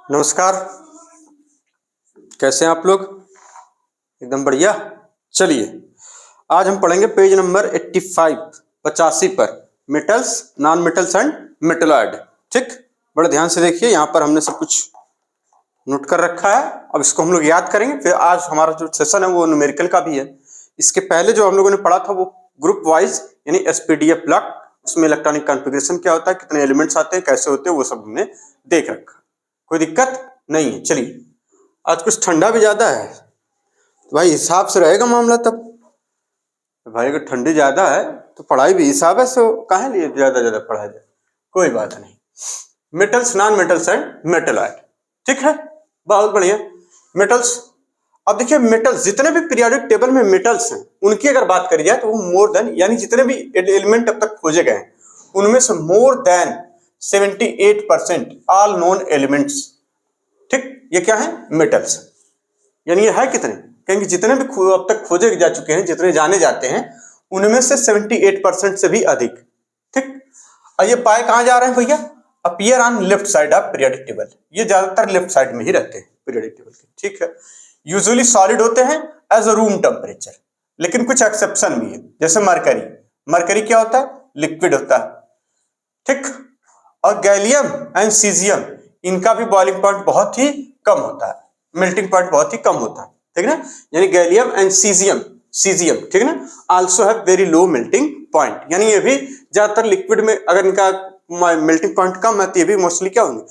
नमस्कार। कैसे हैं आप लोग? एकदम बढ़िया। चलिए आज हम पढ़ेंगे पेज नंबर 85 पर metals, non metals and metalloid. ठीक, बड़े ध्यान से देखिए, यहाँ पर हमने सब कुछ नोट कर रखा है। अब इसको हम लोग याद करेंगे। फिर आज हमारा जो सेशन है वो न्यूमेरिकल का भी है। इसके पहले जो हम लोगों ने पढ़ा था वो ग्रुप वाइज यानी एसपीडीएफ ब्लॉक, उसमें इलेक्ट्रॉनिक कॉन्फ़िगरेशन क्या होता है, कितने एलिमेंट्स आते हैं, कैसे होते हैं, वो सब हमने देख रखा। कोई दिक्कत नहीं है। चलिए, आज कुछ ठंडा भी ज्यादा है तो भाई हिसाब से रहेगा मामला। तब भाई अगर ठंडी ज्यादा है तो पढ़ाई भी हिसाब है, सो काहे लिए ज्यादा ज्यादा पढ़ा जाए, कोई बात नहीं। Metals, non metals and metalloid, ठीक है, बहुत बढ़िया। मेटल्स, अब देखिए मेटल्स, जितने भी पीरियोडिक टेबल में मेटल्स हैं उनकी अगर बात करी जाए तो वो मोर देन, यानी जितने भी एलिमेंट अब तक खोजे गए हैं उनमें से मोर देन 78% ऑल नोन एलिमेंट्स, ठीक, ये क्या है? मेटल्स। यानी ये है कितने? कहेंगे जितने भी अब तक खोजे जा चुके हैं, जितने जाने जाते हैं उनमें से 78% से भी अधिक, ठीक। और ये पाए कहां जा रहे हैं भैया? Appear on left side of periodic table. ये ज्यादातर लेफ्ट साइड में ही रहते हैं पीरियोडिक टेबल के, ठीक है। यूजुअली सॉलिड होते हैं एज अ रूम टेम्परेचर, लेकिन कुछ एक्सेप्शन भी है, जैसे मरकरी। मरकरी क्या होता है? लिक्विड होता है, ठीक। और गैलियम एंड सीजियम, इनका भी बॉइलिंग पॉइंट बहुत ही कम होता है, मेल्टिंग पॉइंट बहुत ही कम होता है, ठीक ना। यानी गैलियम एंड सीजियम, ठीक ना, also have very low melting point. यानी ये भी ज्यादातर लिक्विड में, अगर इनका मेल्टिंग पॉइंट कम है तो ये भी मोस्टली क्या होंगे,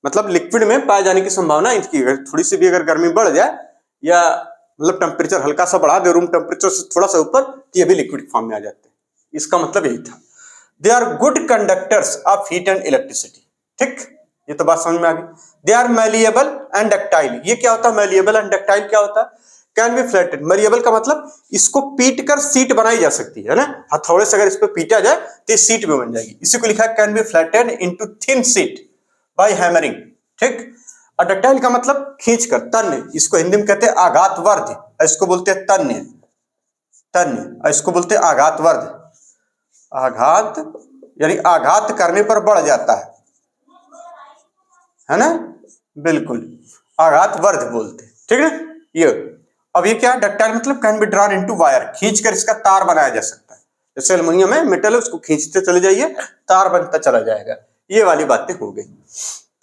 मतलब लिक्विड में पाए जाने की संभावना इनकी, अगर थोड़ी सी भी अगर गर्मी बढ़ जाए या मतलब टेम्परेचर हल्का सा बढ़ा दे रूम टेम्परेचर से थोड़ा सा ऊपर, तो ये भी लिक्विड फॉर्म में आ जाते हैं। इसका मतलब यही था। They are good conductors of heat and electricity, ठीक, ये तो बात समझ में आ गई। They are malleable and ductile. ये क्या होता है? मैलिएबल एंड डक्टाइल क्या होता है? Can be flatted. मैलिएबल का मतलब इसको पीट कर सीट बनाई जा सकती है ना, हथौड़े से अगर इस पर पीटा जाए तो सीट में बन जाएगी। इसी को लिखा है can be flatted into thin sheet by hammering, ठीक। और डक्टाइल का मतलब खींच कर, तन्य। इसको हिंदी में कहते हैं आघातवर्ध, इसको बोलते हैं तन्य, तन्य, इसको बोलते हैं आघातवर्ध। आघात यानी आघात करने पर बढ़ जाता है ना, बिल्कुल, आघात वर्ध बोलते, ठीक है। ये अब ये क्या है? डक्टाइल मतलब can be drawn into wire, खींचकर इसका तार बनाया जा सकता है। जैसे एल्युमिनियम है, मेटल है, उसको खींचते चले जाइए, तार बनता चला जाएगा। ये वाली बातें हो गई।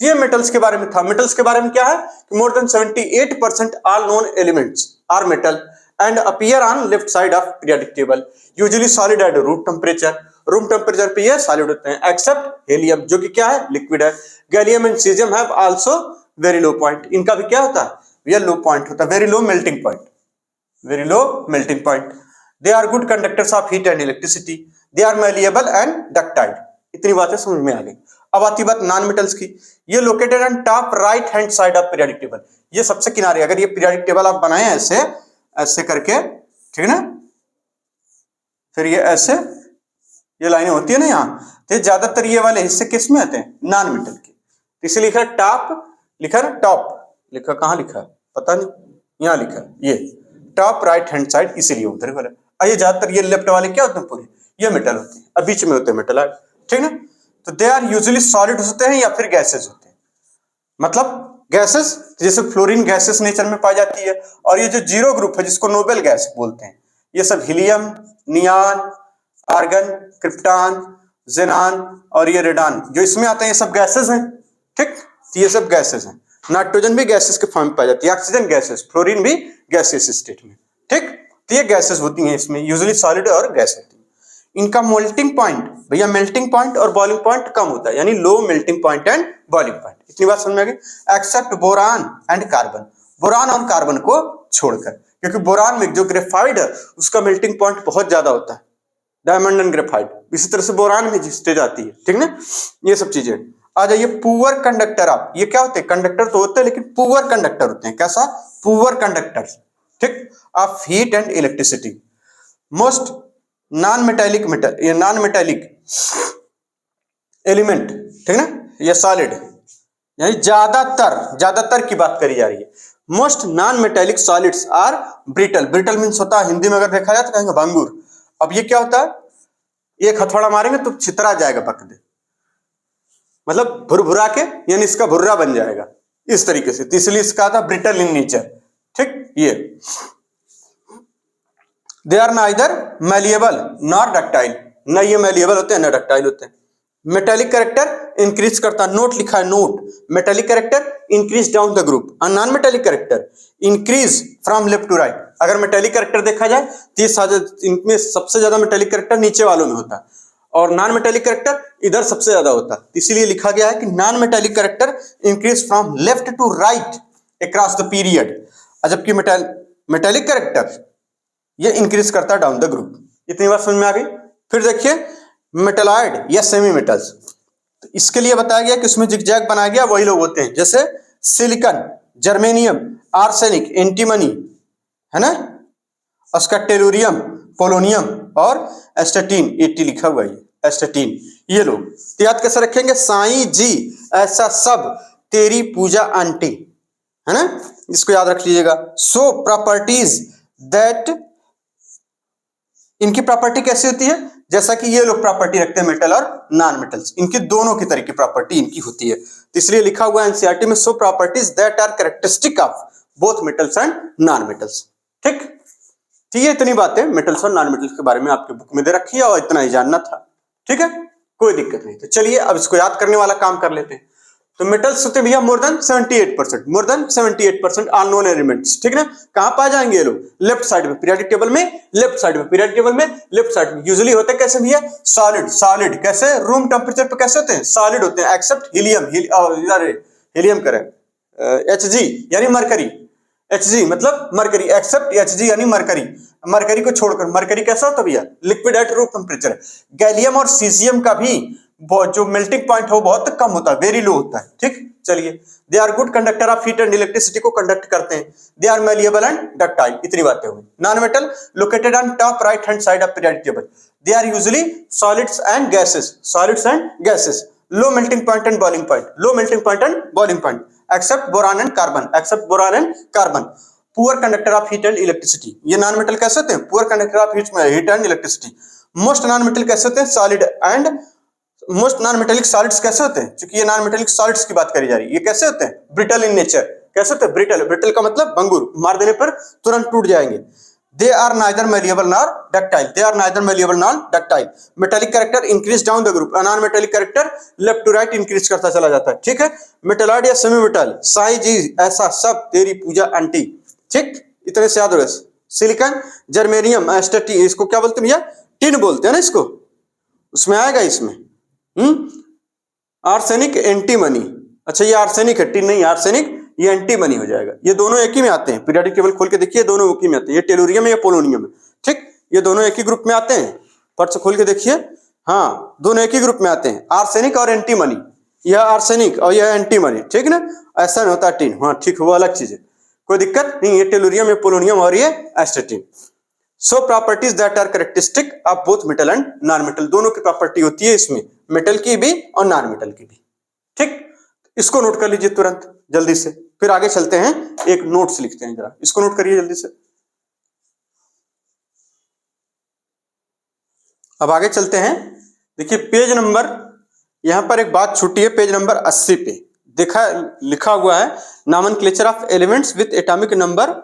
ये मेटल्स के बारे में था। मेटल्स के बारे में क्या है कि more than 78% all known elements are metal and appear on left side of periodic table, usually solid at room temperature. Room temperature पे ये सॉलिड होते हैं, एक्सेप्ट हेलियम जो कि क्या है? लिक्विड है। Gallium and caesium have also very low point. इनका भी क्या होता है? ये लो पॉइंट होता है, very low melting point, very low melting point. They are good conductors of heat and electricity. They are malleable and ductile. इतनी बातें समझ में आ गई। अब आती बात नॉन मेटल्स की। ये located on top right hand side of periodic table. ये सबसे किनारे, अगर ये पीरियोडिक टेबल आप बनाए ऐसे ऐसे करके, ठीक है ना, फिर ये ऐसे ये लाइनें होती है ना यहाँ, तो ज्यादातर ये वाले हिस्से किस में आते हैं? नॉन मेटल के। इसे लिखा टॉप, लिखा ना टॉप, लिखा कहाँ लिखा है पता नहीं, यहाँ लिखा है ये टॉप राइट हैंड साइड, इसीलिए उधर वाला। ये ज्यादातर ये लेफ्ट वाले क्या होते हैं? पूरे ये मेटल होते हैं, अब बीच में होते हैं मेटल, ठीक ना। तो दे आर यूजुअली सॉलिड होते हैं या फिर गैसेज होते हैं। मतलब गैसेस, जैसे फ्लोरीन गैसेस नेचर में पाई जाती है। और ये जो जीरो ग्रुप है जिसको नोबेल गैस बोलते हैं, ये सब helium, neon, argon, krypton, xenon और ये रेडॉन जो इसमें आते हैं, ये सब गैसेस हैं, ठीक। तो ये सब गैसेस हैं। नाइट्रोजन भी गैसेस के फॉर्म में पाई जाती है, ऑक्सीजन गैसेस, फ्लोरीन भी गैसेस स्टेट में, ठीक। तो ये गैसेस होती हैं इसमें, यूजुअली सॉलिड और गैस होती है। इनका मेल्टिंग पॉइंट भैया, मेल्टिंग पॉइंट और बॉइलिंग पॉइंट कम होता है, यानी low melting point and boiling point. इतनी बात समझ में आ गई। Except boron and carbon, boron और कार्बन को छोड़कर, क्योंकि बोरान में जो ग्रेफाइड है उसका मेल्टिंग पॉइंट बहुत ज्यादा होता है, डायमंड एंड ग्रेफाइड। इसी तरह से बोरान में स्टेज आती है, ठीक ना। ये सब चीजें आ जाइए। पुअर कंडक्टर ऑफ, ये क्या होते हैं? कंडक्टर तो होते हैं लेकिन पुअर कंडक्टर होते हैं। कैसा? पुअर कंडक्टर, ठीक, of heat and electricity. Most non metallic metal, ये नॉन मेटालिक एलिमेंट, ठीक ना, ये सॉलिड, यानी ज्यादातर की बात करी जा रही है। Most non metallic solids are brittle. Brittle means होता है, हिंदी में अगर देखा जाए तो कहेंगे भंगुर। अब ये क्या होता है? एक हथौड़ा मारेंगे तो छितरा जाएगा, पक दे, मतलब भुरभुरा के, यानी इसका भुर्रा बन जाएगा, इस तरीके से, तो इसलिए इसका था ब्रिटल इन नेचर। ठीक, ये they are neither malleable nor ductile, न ये मैलिएबल होते हैं न डक्टाइल होते हैं। मेटेलिक कैरेक्टर इंक्रीज करता, नोट लिखा है note, metallic character increase down the group, और non metallic character increase from left to right. अगर मेटेलिक कैरेक्टर देखा जाए तो इनमें सबसे ज्यादा मेटेलिक कैरेक्टर नीचे वालों में होता है और नॉन मेटेलिक कैरेक्टर इधर सबसे ज्यादा होता है, इसीलिए लिखा गया है कि non metallic character increase from left to right across the period, जबकि मेटेलिक कैरेक्टर ये इंक्रीज करता है डाउन द ग्रुप। इतनी बात समझ में आ गई। फिर देखिए मेटलॉइड या सेमी मेटल्स, तो इसके लिए बताया गया कि उसमें जिगजैग बनाया गया वही लोग होते हैं, जैसे सिलिकॉन, जर्मेनियम, आर्सेनिक, एंटीमनी, है ना, उसका टेलुरियम, पोलोनियम और एस्टेटिन, 80 लिखा हुआ है एस्टेटिन, ये लोग। तो याद कैसे रखेंगे, साईं जी ऐसा सब तेरी पूजा आंटी, है ना, इसको याद रख लीजिएगा। सो प्रॉपर्टीज दैट, इनकी प्रॉपर्टी कैसी होती है, जैसा कि ये लोग प्रॉपर्टी रखते हैं मेटल और नॉन मेटल्स, इनकी दोनों की तरह की प्रॉपर्टी इनकी होती है, तो इसलिए लिखा हुआ है एनसीईआरटी में, so properties that are characteristic of both metals and non metals. ठीक, तो ये इतनी बातें मेटल्स और नॉन मेटल्स के बारे में आपके बुक में दे रखी है और इतना ही जानना था। ठीक है, कोई दिक्कत नहीं। तो चलिए अब इसको याद करने वाला काम कर लेते हैं। तो मेटल्स होते हैं भैया मोर देन 78%, मोर देन 78% अननोन एलिमेंट्स। ठीक ना, कहां पाए जाएंगे ये लोग, लेफ्ट साइड में पीरियोडिक टेबल में, लेफ्ट साइड में पीरियोडिक टेबल में, लेफ्ट साइड में। यूजुअली होते हैं कैसे भैया, सॉलिड, सॉलिड कैसे, रूम टेम्परेचर पे कैसे होते हैं, सॉलिड होते हैं, एक्सेप्ट हीलियम, हीलियम करें Hg यानी मरकरी, Hg मतलब मरकरी, एक्सेप्ट Hg यानी मरकरी, मरकरी को छोड़कर। मरकरी कैसा होता है भैया, liquid at room temperature. Gallium और सीजियम का भी जो मेल्टिंग पॉइंट है वो बहुत कम होता है, वेरी लो होता है। ठीक, चलिए, they are good conductor of heat and electricity को कंडक्ट करते हैं। They are malleable and ductile, इतनी बातें हुई। Non metal located on top right hand side of periodic table, they are usually solids and gases, solids and gases, low melting point and boiling point, low melting point and boiling point, except boron and carbon, except boron and carbon. Poor conductor of heat and electricity, ये non metal कैसे होते हैं, poor conductor of heat and electricity. Most non metal कैसे होते हैं, solid and most non metallic solids कैसे होते हैं, क्योंकि ये नॉन मेटेलिक सॉलिड्स की बात करी जा रही है, ये कैसे होते हैं, ब्रिटल इन नेचर। कैसे होते हैं, ब्रिटल, ब्रिटल का मतलब भंगुर, मार देने पर तुरंत टूट जाएंगे। They are neither malleable nor ductile, they are neither malleable nor ductile. Metallic character increase down the group, non metallic character left to right increase करता चला जाता है। ठीक है, मेटलॉइड या सेमी मेटल, साईं जी ऐसा सब तेरी पूजा आंटी। ठीक, इतने से याद रहे। सिलिकॉन, जर्मेनियम, एस्टेटिन, इसको क्या बोलते हैं भैया, टिन बोलते हैं ना इसको, उसमें आएगा इसमें। आर्सेनिक, एंटीमनी, अच्छा ये आर्सेनिक है, टिन नहीं, आर्सेनिक ये एंटीमनी हो जाएगा। ये दोनों एक ही में आते हैं, पीरियोडिक टेबल खोल के देखिए, दोनों एक ही में आते हैं। ये टेलुरियम है, ये पोलोनियम है। ठीक, ये दोनों एक ही ग्रुप में आते हैं, फट से खोल के देखिए, हाँ दोनों एक ही ग्रुप में आते हैं, आर्सेनिक और एंटीमनी। यह आर्सेनिक और यह एंटीमनी, ठीक ना, ऐसा नहीं होता टिन, हाँ ठीक, वो अलग चीज है, कोई दिक्कत नहीं। ये टेलुरियम, ये पोलोनियम और ये astatine. So properties that are characteristic of both metal and non metal, दोनों की प्रॉपर्टी होती है इसमें, मेटल की भी और नॉन मेटल की भी। ठीक, इसको नोट कर लीजिए तुरंत जल्दी से, फिर आगे चलते हैं, एक नोट्स लिखते हैं, जरा इसको नोट करिए जल्दी से। अब आगे चलते हैं, देखिए पेज नंबर, यहां पर एक बात छूटी है, पेज नंबर 80 पे देखा लिखा हुआ है nomenclature of elements with atomic number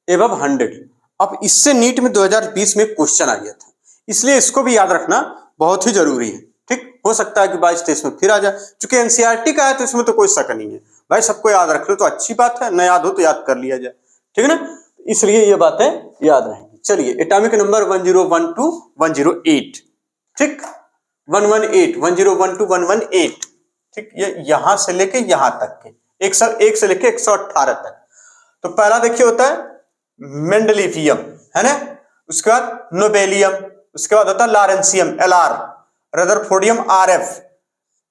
above 100। अब इससे नीट में 2020 में क्वेश्चन आ गया था, इसलिए इसको भी याद रखना बहुत ही जरूरी है। ठीक, हो सकता है कि 22-23 में फिर आ जाए, क्योंकि एनसीईआरटी का है तो इसमें तो कोई शक नहीं है भाई, सबको याद रख लो तो अच्छी बात है, न याद हो तो याद कर लिया जाए। ठीक है ना, इसलिए ये बातें याद रहेंगी। चलिए, एटॉमिक नंबर 1012 108, ठीक, 118 1012 118, ठीक, ये यहां से लेके यहां तक के 101 से लेके 118 तक। तो पहला देखिए होता है मेंडलीफियम, है ना, उसके बाद नोबेलियम, उसके बाद होता है लॉरेंसियम LR, रदरफोर्डियम RF,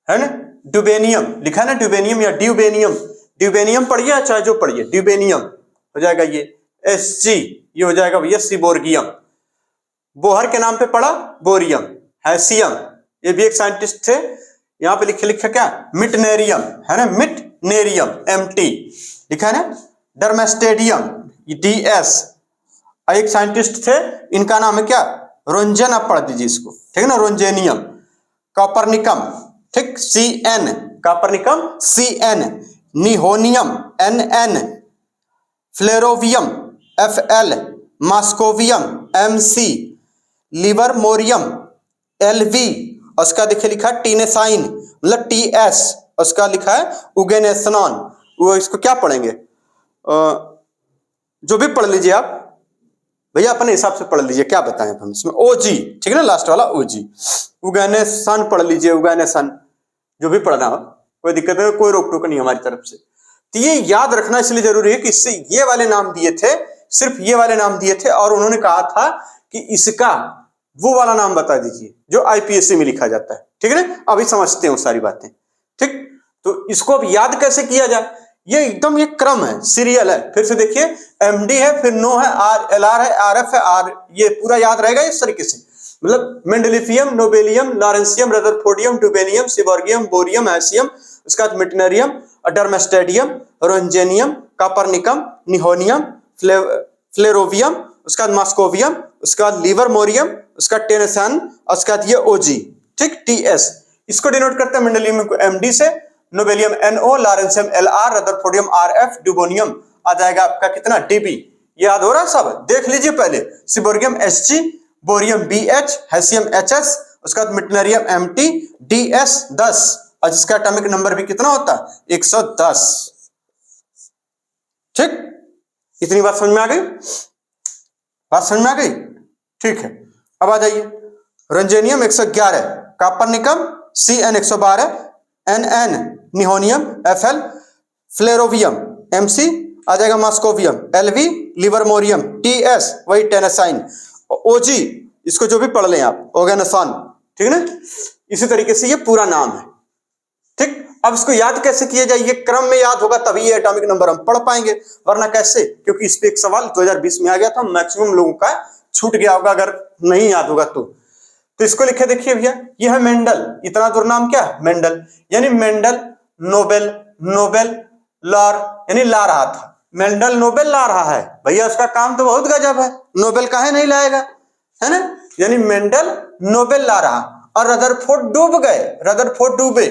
है ना, ड्यूबेनियम लिखा ना, ड्यूबेनियम या ड्यूबेनियम, ड्यूबेनियम पढ़िए चाहे जो पढ़िए, ड्यूबेनियम हो जाएगा ये SG, ये हो जाएगा भैया सीबोर्गियम। बोहर के नाम पे पढ़ा बोरियम, हैसियम, ये भी एक साइंटिस्ट थे, यहां पे लिखे क्या, मिटनेरियम, है ना, मिटनेरियम MT लिखा है ना, डर्मेस्टेडियम DS, एक साइंटिस्ट थे, इनका नाम है क्या, रोंजन, आप पढ़ दीजिए इसको, ठीक है ना, रोंजेनियम। कॉपरनिकम, ठीक, CN, कॉपरनिकम CN, निहोनियम NN, flerovium FL, मास्कोवियम MC, livermorium LV, उसका देखिए लिखा है टीनेसाइन मतलब TS, उसका लिखा है उगेनेसनॉन। वो इसको क्या पढ़ेंगे, जो भी पढ़ लीजिए आप भैया, अपने हिसाब से पढ़ लीजिए, क्या बताएं हम इसमें। OG, ठीक है ना, लास्ट वाला OG। उगेनेसन पढ़ लीजिए, उगेनेसन, जो भी पढ़ना हो, कोई दिक्कत है, कोई रोक टोक नहीं हमारी तरफ से। तो ये याद रखना इसलिए जरूरी है कि इससे ये वाले नाम दिए थे, सिर्फ ये वाले नाम दिए थे, और उन्होंने कहा था कि इसका वो वाला नाम बता दीजिए जो IPSC में लिखा जाता है, ठीक है ना। अभी समझते हैं वो सारी बातें, ठीक। तो इसको अब याद कैसे किया जाए, ये एकदम ये क्रम है, सीरियल है। फिर से देखिए, MD है, फिर नो है, LR है, RF है, R, ये पूरा याद रहेगा इस तरीके से। मतलब mendelevium, nobelium, lawrencium, rutherfordium, dubnium, seaborgium, bohrium, hassium, उसका मिटनेरियम, डर्मेस्टेडियम, रोंजेनियम, कापरनिकम, निहोनियम, फ्लेरोवियम, उसका मास्कोवियम, उसका लिवरमोरियम, उसका टेनेसन, उसका ये OG, ठीक, TS। इसको डिनोट करते हैं मेंडेलियम को MD से, nobelium NO, lawrencium LR, rutherfordium RF, ड्यूबोनियम आ जाएगा आपका कितना DB। याद हो रहा है सब, देख लीजिए पहले। सिबोर्गियम SG, बोरियम BH, हैसियम HS, उसका मिटनेरियम MT, DS 10, और जिसका एटॉमिक नंबर भी कितना होता है 110, ठीक। इतनी बात समझ में आ गई, बात समझ में आ गई, ठीक है। अब आ जाइए, रंजेनियम 111, कापरनिकम CN 112, NN निहोनियम FL, flerovium MC आ जाएगा, मास्कोवियम LV, लिवरमोरियम TS, वही टेनेसाइन, OG, इसको जो भी पढ़ लें आप, ओगेनेसन, ठीक है ना। इसी तरीके से ये पूरा नाम है, ठीक। अब इसको याद कैसे किया जाए, ये क्रम में याद होगा तभी ये एटॉमिक नंबर हम पढ़ पाएंगे, वरना कैसे, क्योंकि इस पे एक सवाल 2020 में आ गया था, मैक्सिमम लोगों का छूट गया होगा अगर नहीं याद होगा तो इसको लिखे देखिए भैया, ये है मेंडल, इतना दूर नाम क्या है मेंडल, यानी मेंडल नोबेल, नोबेल लार, यानी ला रहा था, मेंडल नोबेल ला रहा है भैया, उसका काम तो बहुत गजब है, नोबेल काहे नहीं लाएगा, है ना। यानी मेंडल नोबेल ला रहा, और रदरफोर्ड डूब गए, रदरफोर्ड डूबे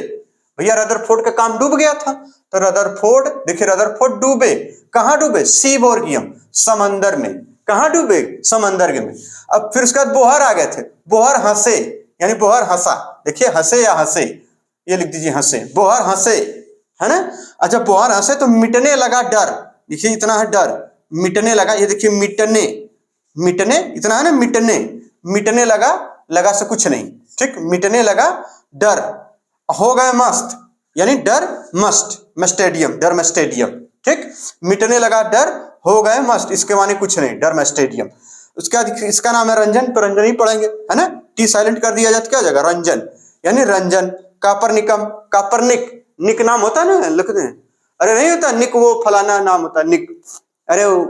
भैया, रदरफोर्ड का काम डूब गया था, तो रदरफोर्ड देखिए, रदरफोर्ड डूबे, कहां डूबे, सीबोर्गियम, समंदर में, कहां डूबे, समंदर में। अब फिर उसके बाद बोहर आ गए थे, बोहर हंसे, यानी बोहर हंसा, देखिए हंसे या हंसे, ये लिख दीजिए हंसे, बोहर हंसे, है ना। अच्छा, बोहर हंसे तो मिटने लगा डर, देखिए इतना है डर, मिटने लगा, ये देखिए मिटने, मिटने इतना है ना, मिटने, मिटने लगा, लगा से कुछ नहीं, ठीक, मिटने लगा डर, हो गए मस्त, यानी डर मस्त, मस्टेडियम, डर मस्टेडियम, ठीक, मिटने लगा डर, हो गए मस्त, इसके माने कुछ नहीं, डर मस्टेडियम। उसके बाद इसका नाम है रंजन, तो रंजन ही पढ़ेंगे, है ना, T साइलेंट कर दिया जाए तो क्या हो जाएगा, रंजन, यानी रंजन। कापरनिकम, कापरनिक, निक नाम होता है ना, लिखते हैं, अरे नहीं होता निक, वो फलाना नाम होता है निक, अरे वो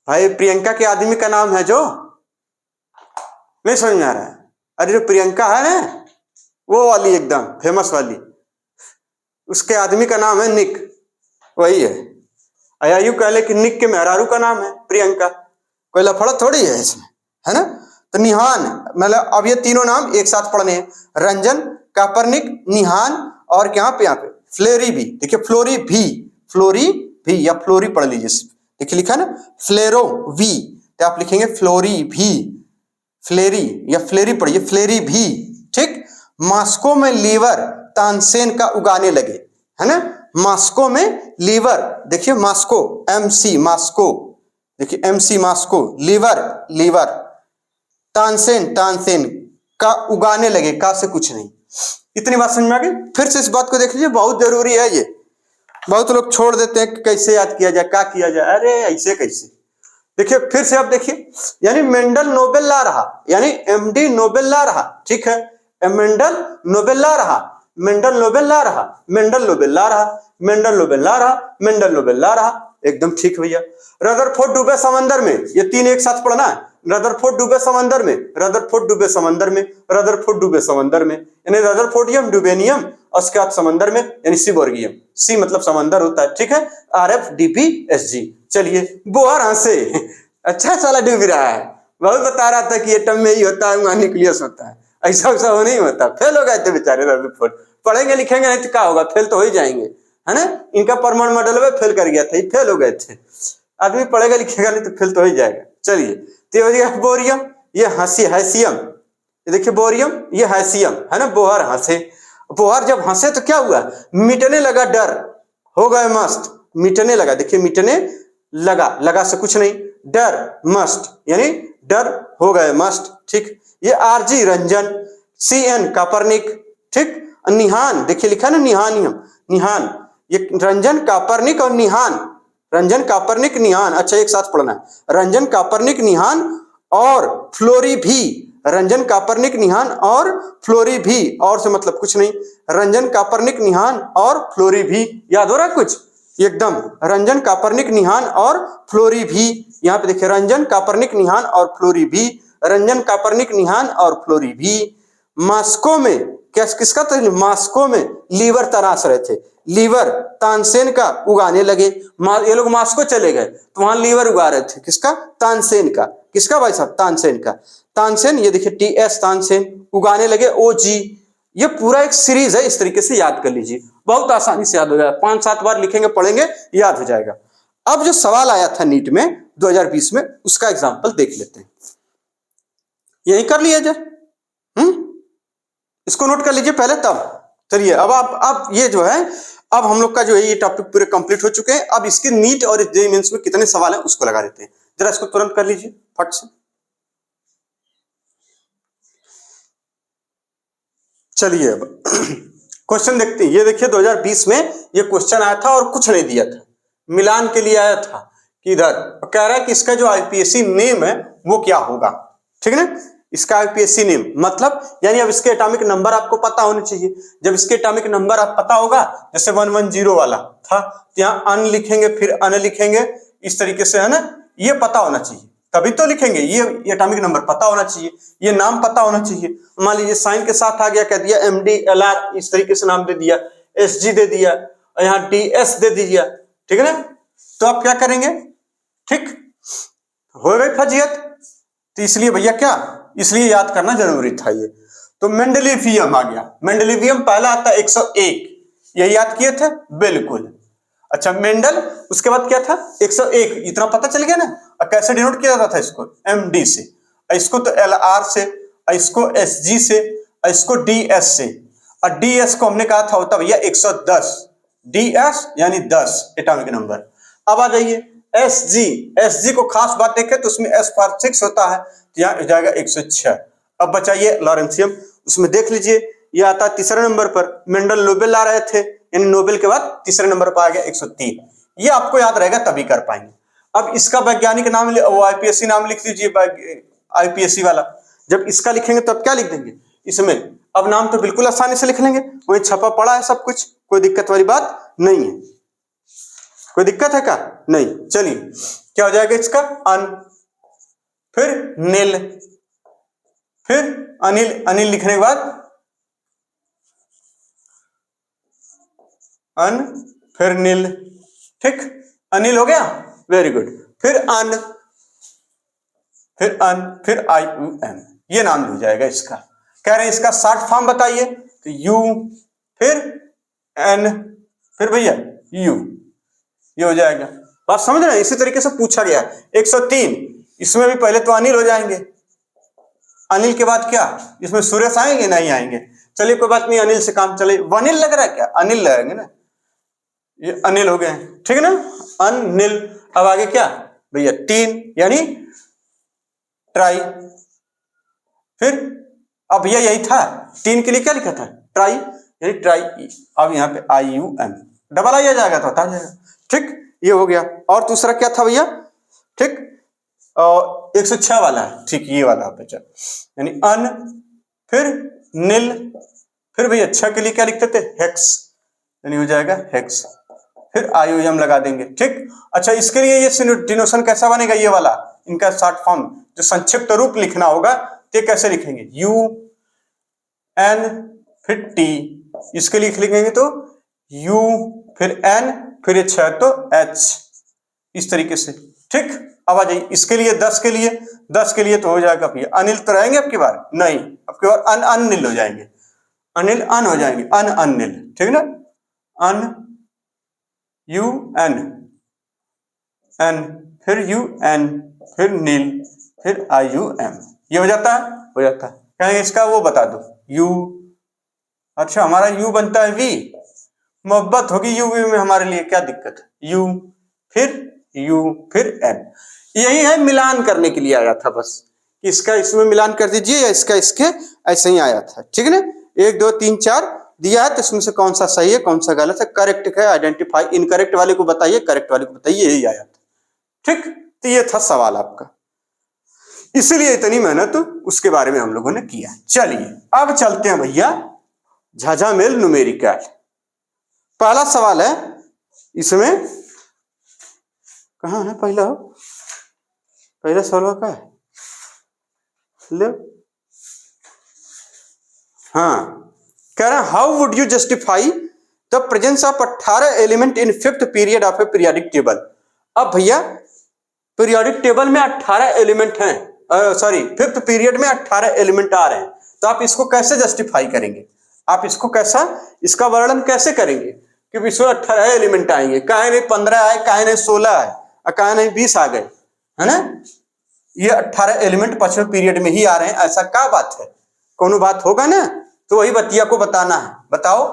भाई प्रियंका के आदमी का नाम है जो, नहीं समझ में आ रहा है, अरे जो प्रियंका है ना, वो वाली एकदम फेमस वाली, उसके आदमी का नाम है निक, वही है। अया यूं कह ले कि निक के मेहरारू का नाम है प्रियंका, कोई लफड़ा थोड़ी है इसमें, है ना। तो निहान, मतलब अब ये तीनों नाम एक साथ पढ़ने हैं, रंजन, कापरनिक, निहान, और क्या पे यहाँ पे फ्लेरी भी, देखिए फ्लोरी भी, फ्लोरी भी, या फ्लोरी पढ़ लीजिए, देखिए लिखा है ना फ्लेरो वी, तो आप लिखेंगे फ्लोरी भी, फ्लेरी या फ्लेरी पढ़िए, फ्लेरी भी, ठीक। मास्को में लीवर तानसेन का उगाने लगे, है ना, मास्को में लीवर, देखिए मास्को MC, मास्को, देखिए MC मास्को, लीवर, लीवर, तानसेन, तानसेन का उगाने लगे, का से कुछ नहीं। इतनी बात समझ में आ गई। फिर से इस बात को देख लीजिए, बहुत जरूरी है ये, बहुत लोग छोड़ देते हैं कि कैसे याद किया जाए, क्या किया जाए, अरे ऐसे कैसे, देखिए फिर से आप देखिए, यानी मेंडल नोबेल ला रहा, यानी MD नोबेल ला रहा, ठीक है, मेंडल नोबेल ला रहा, मेंडल नोबेल ला रहा, मेंडल नोबेल ला रहा, मेंडल नोबेल ला रहा, मेंडल नोबेल ला रहा, एकदम ठीक भैया। रदरफोर्ड डूबे समंदर में, ये तीन एक साथ पढ़ना है, रदरफोर्ड डूबे समंदर में, रदरफोर्ड डूबे समंदर में, रदरफोर्ड डूबे समंदर में, यानी रदरफोर्डियम, ड्यूबेनियम, और उसके बाद समंदर में, यानी सीबोर्गियम, सी मतलब समंदर होता है, ठीक है, RF DP SG। चलिए, बोहर हंसे, अच्छा साला डूब रहा है, बहुत बता रहा था कि ये टर्म में ही होता है, वहां न्यूक्लियस होता है, ऐसा वैसा वो नहीं होता, फेल हो गए थे बेचारे रदरफोर्ड, पढ़ेंगे लिखेंगे नहीं तो क्या होगा, फेल तो हो ही जाएंगे, है ना, इनका परमाणु मॉडल में फेल कर गया था, ये फेल हो गए थे। आदमी पढ़ेगा लिखेगा नहीं तो फेल तो हो ही जाएगा। चलिए, तो ये बोरियम, ये हैसियम, ये देखिए बोरियम, ये हैसियम, है ना, बोहर हंसे। बोहर जब हंसे तो क्या हुआ, मिटने लगा डर, हो गए मस्त, मिटने लगा, देखिए मिटने लगा, लगा से कुछ नहीं, डर मस्त, यानी डर हो गए मस्त, ठीक। ये आरजी रंजन, CN कापर्निक, ठीक। निहान, देखिए लिखा ना निहानियम, निहान, ये रंजन कापर्निक और निहान, रंजन कापर्निक निहान, अच्छा एक साथ पढ़ना है, रंजन कापर्निक निहान और फ्लोरी भी, रंजन कापर्निक निहान और फ्लोरी भी, और से मतलब कुछ नहीं, रंजन कापर्निक निहान और फ्लोरी भी, याद हो रहा है कुछ एकदम, रंजन कापर्निक निहान और फ्लोरी भी, यहाँ पे देखिए रंजन कापर्निक निहान और फ्लोरी भी, रंजन कापर्निक निहान और फ्लोरी भी। मास्को में किसका तो, मास्को में लीवर तराश रहे थे, लीवर तानसेन का उगाने लगे, ये लोग मास्को चले गए तो वहां लीवर उगा रहे थे, किसका, तानसेन का, किसका भाई साहब, तानसेन का, तानसेन, ये देखिए TS तानसेन उगाने लगे OG। ये पूरा एक सीरीज है, इस तरीके से याद कर लीजिए, बहुत आसानी से याद हो जाएगा, 5-7 बार लिखेंगे पढ़ेंगे याद हो जाएगा। अब जो सवाल आया था नीट में 2020 में, उसका एग्जाम्पल देख लेते हैं, यही कर लिया जाए, इसको नोट कर लीजिए पहले तब। चलिए अब ये जो है, अब हम लोग का जो है ये टॉपिक पूरे कंप्लीट हो चुके हैं। अब इसके नीट और जेईई मेंस में कितने सवाल हैं उसको लगा देते हैं, जरा इसको तुरंत कर लीजिए फट से। चलिए अब क्वेश्चन देखते हैं, ये देखिए 2020 में ये क्वेश्चन आया था और कुछ नहीं दिया था, मिलान के लिए आया था कि इधर कह रहा है कि इसका जो IPSC नेम है वो क्या होगा, ठीक है ना, इसका IPSC नेम मतलब, यानी अब इसके एटॉमिक नंबर आपको पता होने चाहिए। जब इसके एटॉमिक नंबर आप पता होगा, जैसे 110 वाला था, तो यहाँ अन लिखेंगे, फिर अन लिखेंगे, इस तरीके से, है ना, ये पता होना चाहिए तभी तो लिखेंगे, ये एटॉमिक नंबर पता होना चाहिए, ये नाम पता होना चाहिए। मान लीजिए साइन के साथ आ गया, कह दिया MD LR, इस तरीके से नाम दे दिया, SG दे दिया, और यहाँ DS दे दीजिए, ठीक है ना, तो आप क्या करेंगे, ठीक, हो गई फजीयत। तो इसलिए भैया क्या, इसलिए याद करना जरूरी था ये। तो मेंडेलिवियम आ गया, मेंडेलिवियम पहला आता है 101, यही याद किए थे, बिल्कुल। अच्छा मेंडल, उसके बाद क्या था 101, इतना पता चल गया ना। और कैसे डिनोट किया जाता था इसको, MD से, इसको तो LR से, इसको SG से, इसको DS से, और DS को हमने कहा था होता भैया 110, DS यानी 10 एटॉमिक नंबर। अब आ जाइए SG को खास बात देखें तो उसमें S फॉर 6 होता है, तो यहाँ हो जाएगा 106। अब बचाइए लॉरेंशियम, उसमें देख लीजिए ये आता है तीसरे नंबर पर, मेंडल नोबेल ला रहे थे, यानी नोबेल के बाद तीसरे नंबर पर आ गया 103, ये आपको याद रहेगा तभी कर पाएंगे। अब इसका वैज्ञानिक नाम वो IPSC नाम लिख लीजिए, IPSC वाला, जब इसका लिखेंगे तब क्या लिख देंगे इसमें, अब नाम तो बिल्कुल आसानी से लिख लेंगे, वही छपा पड़ा है सब कुछ, कोई दिक्कत वाली बात नहीं है, कोई दिक्कत है क्या, नहीं। चलिए क्या हो जाएगा इसका, अन, फिर नील, फिर अनिल, अनिल लिखने के बाद अन, फिर नील, ठीक, अनिल हो गया, वेरी गुड, फिर अन, फिर अन, फिर IUM, ये नाम हो जाएगा इसका। कह रहे हैं इसका शॉर्ट फॉर्म बताइए, तो U, फिर N, फिर भैया U, ये हो जाएगा, बात समझ रहे हैं। इसी तरीके से पूछा गया 103, इसमें भी पहले तो अनिल हो जाएंगे, अनिल के बाद क्या, इसमें सुरेश आएंगे, नहीं आएंगे, चलिए कोई बात नहीं, अनिल से काम चले, वनिल लग रहा है क्या, अनिल लगेंगे ना, ये अनिल हो गए, ठीक है ना, अनिल। अब आगे क्या भैया 3 यानी ट्राई, फिर अब भैया यही था 3 के लिए क्या लिखा था, ट्राई, यानी ट्राई, अब यहाँ पे IUM डबल आई आ जाएगा तो हटा जाएगा, ठीक, ये हो गया। और दूसरा क्या था भैया, ठीक, 106 वाला है, ठीक, ये वाला बचा, यानी अन, फिर नील, फिर भैया 6 के लिए क्या लिखते थे, हेक्स, यानी हो जाएगा हेक्स, फिर IUM लगा देंगे, ठीक। अच्छा इसके लिए ये डिनोशन कैसा बनेगा, ये वाला इनका शॉर्ट फॉर्म जो संक्षिप्त रूप लिखना होगा, तो कैसे लिखेंगे, UN, फिर T, इसके लिए लिखेंगे तो U, फिर N, फिर 6 तो H, इस तरीके से, ठीक। अब आ जाइए इसके लिए 10 के लिए, 10 के लिए तो हो जाएगा भैया अनिल तो रहेंगे अब की बार, नहीं अब की बार अनिल हो जाएंगे, अनिल अन हो जाएंगे, अनिल, ठीक है ना, अन, यू एन एन, फिर यू एन, फिर नील, फिर आई यू एम। ये हो जाता है, हो जाता है। कहेंगे इसका वो बता दो, यू। अच्छा हमारा यू बनता है वी, मोहब्बत होगी यू वी में हमारे लिए, क्या दिक्कत है। यू फिर एन। यही है मिलान करने के लिए आया था बस, इसका इसमें मिलान कर दीजिए या इसका इसके, ऐसे ही आया था। ठीक है ना, 1 2 3 4 दिया है, तो इसमें से कौन सा सही है कौन सा गलत है, करेक्ट है आइडेंटिफाई, इनकरेक्ट वाले को बताइए, करेक्ट वाले को बताइए, यही आया था। ठीक, तो ये था सवाल आपका, इसीलिए इतनी मेहनत उसके बारे में हम लोगों ने किया। चलिए अब चलते हैं भैया झाझामेल न्यूमेरिकल। पहला सवाल है इसमें, कहां है पहला सवाल का है, ले हाँ, कह रहे हैं how would you justify the presence of 18 element in 5th period of A periodic table. अब भैया पीरियोडिक टेबल में 18 एलिमेंट हैं, सॉरी 5th पीरियड में 18 एलिमेंट आ रहे हैं, तो आप इसको कैसे जस्टिफाई करेंगे, आप इसको कैसा, इसका वर्णन कैसे करेंगे कि इसमें 18 एलिमेंट आएंगे, काहे नहीं 15 आए, काहे नहीं 16 आए, और काहे नहीं 20 आ गए, है ना। ये 18 एलिमेंट 5वें पीरियड में ही आ रहे हैं, ऐसा क्या बात है, कोनो बात होगा ना, तो वही बतिया को बताना है, बताओ।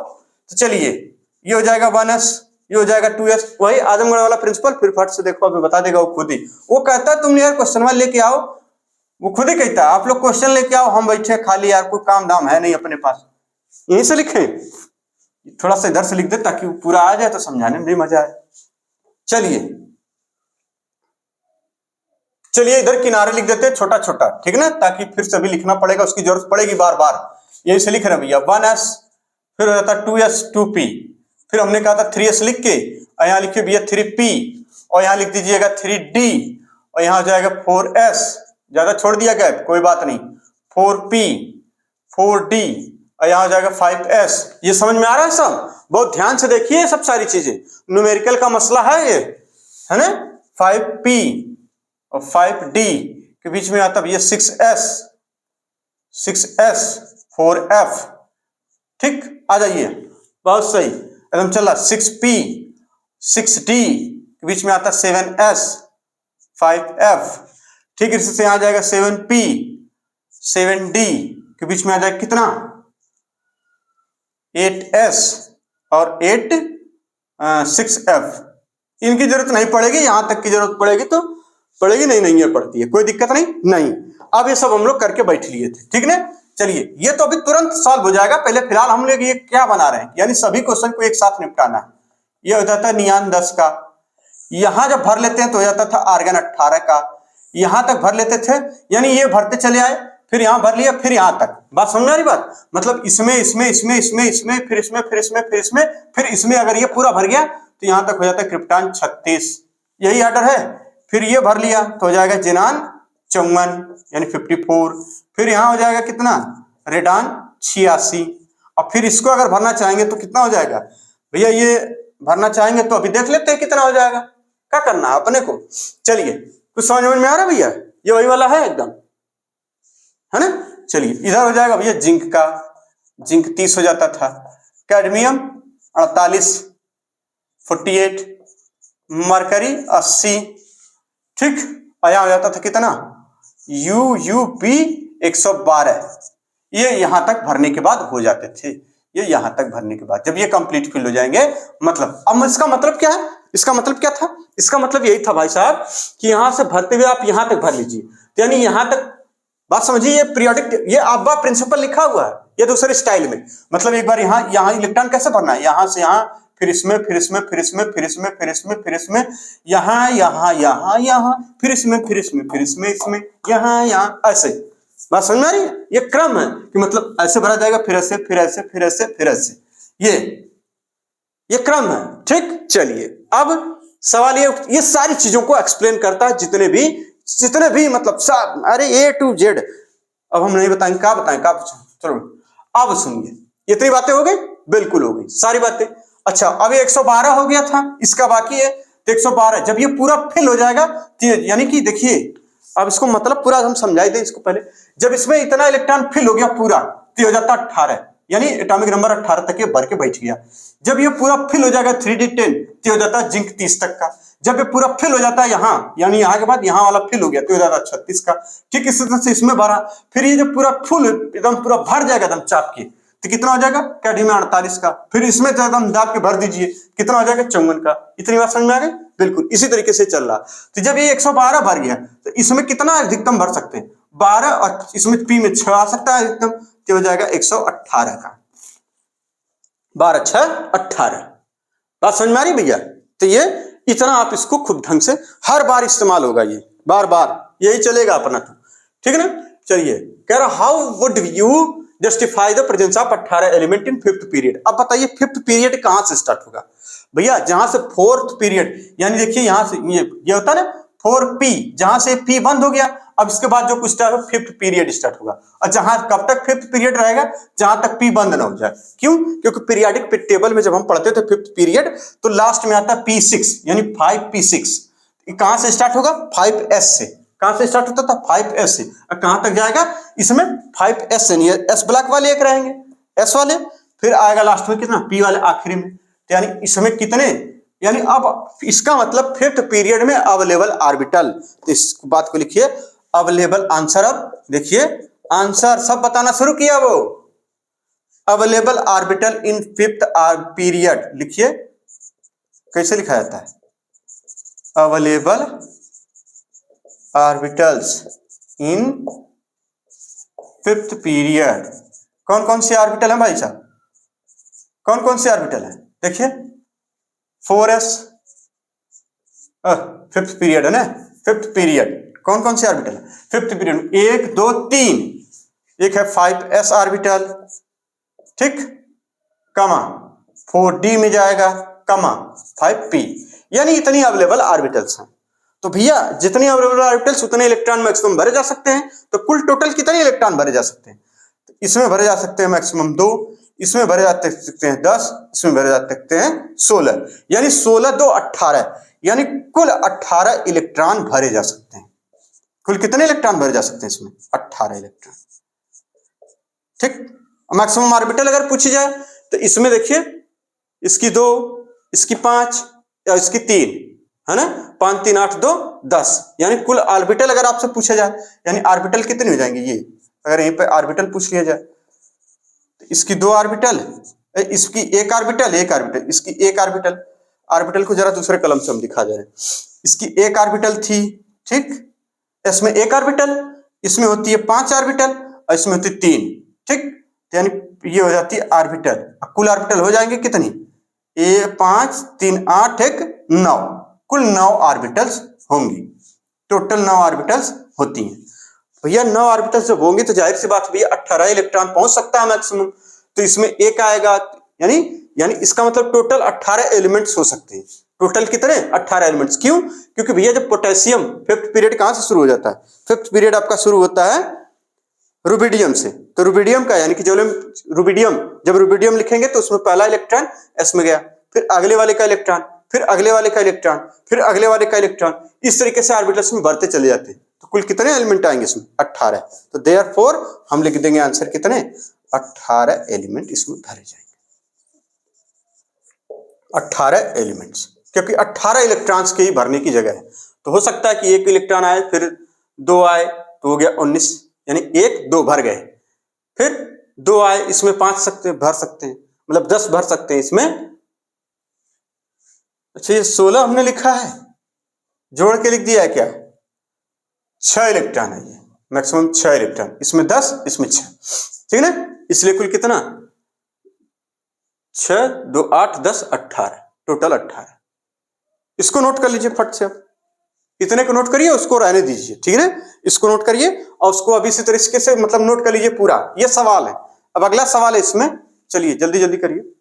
तो चलिए ये हो जाएगा 1s, ये हो जाएगा 2s, वही आजमगढ़ वाला प्रिंसिपल, फिर फट से देखो अभी बता देगा वो खुद ही। वो कहता है तुमने यार क्वेश्चन लेके आओ, वो खुद ही कहता है आप लोग क्वेश्चन लेके आओ, हम बैठे खाली यार कोई काम दाम है नहीं अपने पास, यहीं से लिखें, थोड़ा सा इधर से लिख दे ताकि वो पूरा आ जाए तो समझाने में भी मजा आए। चलिए इधर किनारे लिख देते हैं छोटा छोटा, ठीक है ना, ताकि फिर से भी लिखना पड़ेगा, उसकी जरूरत पड़ेगी बार बार, यही से लिख रहे हैं भैया 1s, फिर हो जाता 2s 2p, फिर हमने कहा था 3s लिख के, और यहाँ लिखिए भैया 3p, और यहाँ लिख दीजिएगा 3d, और यहाँ हो जाएगा 4s, ज्यादा छोड़ दिया गैप कोई बात नहीं, 4p 4d, और यहाँ हो जाएगा 5s। ये समझ में आ रहा है सब, बहुत ध्यान से देखिए सब सारी चीजें, न्यूमेरिकल का मसला है ये, है ना। 5p और 5d के बीच में आता भैया 6s 4f, ठीक, आ जाइए, बहुत सही एकदम चला। 6p 6d के बीच में आता 7s 5f, ठीक, इससे आ जाएगा 7p 7d के बीच में आ जाएगा कितना 8s और 6f। इनकी जरूरत नहीं पड़ेगी, यहां तक की जरूरत पड़ेगी तो पड़ेगी, नहीं है पड़ती है, कोई दिक्कत नहीं। अब ये सब हम लोग करके बैठ लिए थे, ठीक ना। चलिए ये तो अभी तुरंत सॉल्व हो जाएगा, पहले फिलहाल हम लोग ये क्या बना रहे हैं, यानी सभी क्वेश्चन को एक साथ निपटाना है। ये हो जाता है नियान 10 का, यहां जब भर लेते हैं तो हो जाता था आर्गन 18 का, यहां तक भर लेते थे, यानी ये भरते चले आए, फिर यहां भर लिया, फिर यहां तक, बात समझ आ रही बात, मतलब इसमें फिर इसमें अगर ये पूरा भर गया तो यहां तक हो जाता है क्रिप्टॉन 36, यही ऑर्डर है। फिर ये भर लिया तो हो जाएगा जेनान 54 यानी 54, फिर यहां हो जाएगा कितना रेडान 86, और फिर इसको अगर भरना चाहेंगे तो कितना हो जाएगा भैया, ये भरना चाहेंगे तो अभी देख लेते हैं कितना हो जाएगा, क्या करना है अपने को। चलिए कुछ समझ में आ रहा है भैया, ये वही वाला है एकदम, है ना। चलिए इधर हो जाएगा भैया जिंक का, जिंक 30 हो जाता था, कैडमियम 48 48, मरकरी 80, ठीक, आया हो जाता था कितना UUP 112, ये यहां तक भरने के बाद हो जाते थे, ये यहां तक भरने के बाद जब ये कंप्लीट फिल हो जाएंगे, मतलब अब इसका मतलब क्या है, इसका मतलब क्या था, इसका मतलब यही था भाई साहब कि यहां से भरते हुए आप यहां तक भर लीजिए, तो यानी यहां तक, बात समझिए, ये पीरियोडिक, ये अब्बा प्रिंसिपल लिखा हुआ है, ये दूसरे स्टाइल में, मतलब एक बार यहां इलेक्ट्रॉन कैसे भरना है, यहां से यहां, फिर इसमें यहां, फिर इसमें यहां, ऐसे, बात समझ में आ रही है, ये क्रम है कि मतलब ऐसे भरा जाएगा, फिर ऐसे, ये क्रम है, ठीक। चलिए अब सवाल ये सारी चीजों को एक्सप्लेन करता है, जितने भी मतलब अरे A to Z, अब हम नहीं बताएंगे, क्या बताएं, क्या चलो अब सुनिए, इतनी बातें हो गई, बिल्कुल हो गई सारी बातें। अच्छा अब ये 112 हो गया था, इसका बाकी है तो 112, जब ये पूरा फिल हो जाएगा तो यानी कि देखिए, अब इसको मतलब पूरा हम समझाई दें इसको पहले, जब इसमें इतना इलेक्ट्रॉन फिल हो गया पूरा तो हो जाता 18, यानी एटॉमिक नंबर 18 तक ये भर के बैठ गया। जब ये पूरा फिल हो जाएगा 3d10 तो हो जाता है जिंक 30 तक का। जब ये पूरा फिल हो जाता है यहाँ, यानी यहाँ के बाद यहाँ वाला फिल हो गया तो हो जाता है 36 का। ठीक इसी तरह से इसमें भरा, फिर ये जब पूरा फुल एकदम पूरा भर जाएगा एकदम चाप के तो कितना हो जाएगा कैडी में 48 का। फिर इसमें एकदम दाब के भर दीजिए, कितना हो जाएगा 54 का। इतनी बात समझ में आ गई? बिल्कुल इसी तरीके से चल रहा। तो जब ये 112 भर गया तो इसमें कितना अधिकतम भर सकते हैं 12, और इसमें पी में 6 आ सकता है अधिकतम, तो हो जाएगा 118 का। 12 6 18। बात समझ में आ रही भैया? तो ये इतना आप इसको खूब ढंग से हर बार इस्तेमाल होगा, ये बार बार यही चलेगा अपना तो, ठीक है ना। चलिए कह रहा how would you justify the presence of 18 element in fifth period. अब बताइए फिफ्थ पीरियड कहां से स्टार्ट होगा भैया? जहां से फोर्थ पीरियड, यानी देखिए यहां से ये होता है ना 4p, जहां से p बंद हो गया अब इसके बाद जो कुछ स्टार्ट हो फिफ्थ पीरियड स्टार्ट होगा। और जहां कब तक फिफ्थ पीरियड रहेगा? जहां तक p बंद ना हो जाए। क्यों? क्योंकि पीरियाडिक टेबल में जब हम पढ़ते थे फिफ्थ पीरियड तो लास्ट में आता p6 यानी 5p6। कहां से स्टार्ट होगा? 5s से। कहां से स्टार्ट होता था? 5s से। कहां तक जाएगा? इसमें 5s से नहीं, s ब्लॉक वाले एक रहेंगे, s वाले, फिर आएगा लास्ट में कितना p वाले आखिरी में। तो यानी इसमें कितने, यानी अब इसका मतलब फिफ्थ पीरियड में अवेलेबल ऑर्बिटल। तो इस बात को लिखिए अवेलेबल आंसर। अब देखिए आंसर सब बताना शुरू किया वो। Available orbital in fifth period लिखिए, कैसे लिखा जाता है? Available orbitals in fifth period. कौन कौन से ऑर्बिटल है भाई साहब? कौन कौन से ऑर्बिटल है? देखिए 4s, फिफ्थ पीरियड है ना, फिफ्थ पीरियड कौन कौन से ऑर्बिटल है फिफ्थ पीरियड? 1 2 3। एक है 5s ऑर्बिटल, ठीक, कमा 4d में जाएगा, कमा 5p, यानी इतनी अवेलेबल ऑर्बिटल्स हैं। तो भैया जितने अवेलेबल ऑर्बिटल्स उतने इलेक्ट्रॉन मैक्सिमम भरे जा सकते हैं। तो कुल टोटल कितने इलेक्ट्रॉन भरे जा सकते हैं? तो इसमें भरे जा सकते हैं मैक्सिमम 2, इसमें भरे जा सकते हैं 10, इसमें भरे जा सकते हैं 16, यानी 16 2 18, यानी कुल 18 इलेक्ट्रॉन भरे जा सकते हैं। कुल कितने इलेक्ट्रॉन भरे जा सकते हैं इसमें? 18 इलेक्ट्रॉन, ठीक। मैक्सिमम ऑर्बिटल अगर पूछी जाए तो इसमें देखिए इसकी 2, इसकी 5 या इसकी 3 है ना, 5 3 8 2 10, यानी कुल ऑर्बिटल अगर आपसे पूछा जाए यानी ऑर्बिटल कितने हो जाएंगे ये, अगर यहीं पे ऑर्बिटल पूछ लिया जाए तो इसकी 2 ऑर्बिटल, इसकी 1 ऑर्बिटल, 1 ऑर्बिटल, इसकी 1 ऑर्बिटल। ऑर्बिटल को जरा दूसरे कलम से हम दिखा दे रहे हैं। इसकी 1 ऑर्बिटल थी, ठीक, इसमें 1 ऑर्बिटल, इसमें होती है 5 ऑर्बिटल और इसमें होती है 3, ठीक, यानी ये हो जाती है ऑर्बिटल। कुल ऑर्बिटल हो जाएंगे कितनी? 5 3 8 1 9, कुल 9 ऑर्बिटल्स होंगी। टोटल 9 ऑर्बिटल्स होती हैं। भैया 9 ऑर्बिटल्स जब होंगे तो जाहिर सी बात भैया 18 इलेक्ट्रॉन पहुंच सकता है मैक्सिमम, तो इसमें 1 आएगा, यानी इसका मतलब टोटल 18 एलिमेंट्स हो सकते हैं। टोटल कितने? 18 एलिमेंट्स। क्यों? क्योंकि भैया जब पोटेशियम फिफ्थ पीरियड कहां से शुरू हो जाता है? फिफ्थ पीरियड आपका शुरू होता है रुबिडियम से। तो रुबिडियम का यानी कि जो रुबिडियम, जब रुबिडियम लिखेंगे तो उसमें पहला इलेक्ट्रॉन s में गया, फिर अगले वाले का इलेक्ट्रॉन, फिर अगले वाले का इलेक्ट्रॉन, फिर अगले वाले का इलेक्ट्रॉन, इस तरीके से ऑर्बिटल्स में बढ़ते चले जाते हैं। तो कुल कितने एलिमेंट आएंगे इसमें? 18। तो देयरफॉर हम लिख देंगे आंसर कितने? 18 एलिमेंट इसमें भरे जाएंगे। 18 एलिमेंट्स, क्योंकि 18 इलेक्ट्रॉन्स के ही भरने की जगह है। तो हो सकता है कि 1 इलेक्ट्रॉन आए, फिर 2 आए, तो हो गया 19, यानी 1 2 भर गए, फिर 2 आए, इसमें 5 भर सकते हैं, मतलब 10 भर सकते हैं इसमें। अच्छा ये 16 हमने लिखा है, जोड़ के लिख दिया है क्या? 6 इलेक्ट्रॉन है ये, मैक्सिमम 6 इलेक्ट्रॉन, इसमें 10 इसमें 6, ठीक है ना। इसलिए कुल कितना? 6 2 8 10 18, टोटल 18। इसको नोट कर लीजिए फट से। अब इतने को नोट करिए, उसको रहने दीजिए, ठीक है ना। इसको नोट करिए और उसको अभी इसी तरीके से मतलब नोट कर लीजिए पूरा। ये सवाल है। अब अगला सवाल है इसमें, चलिए जल्दी जल्दी करिए।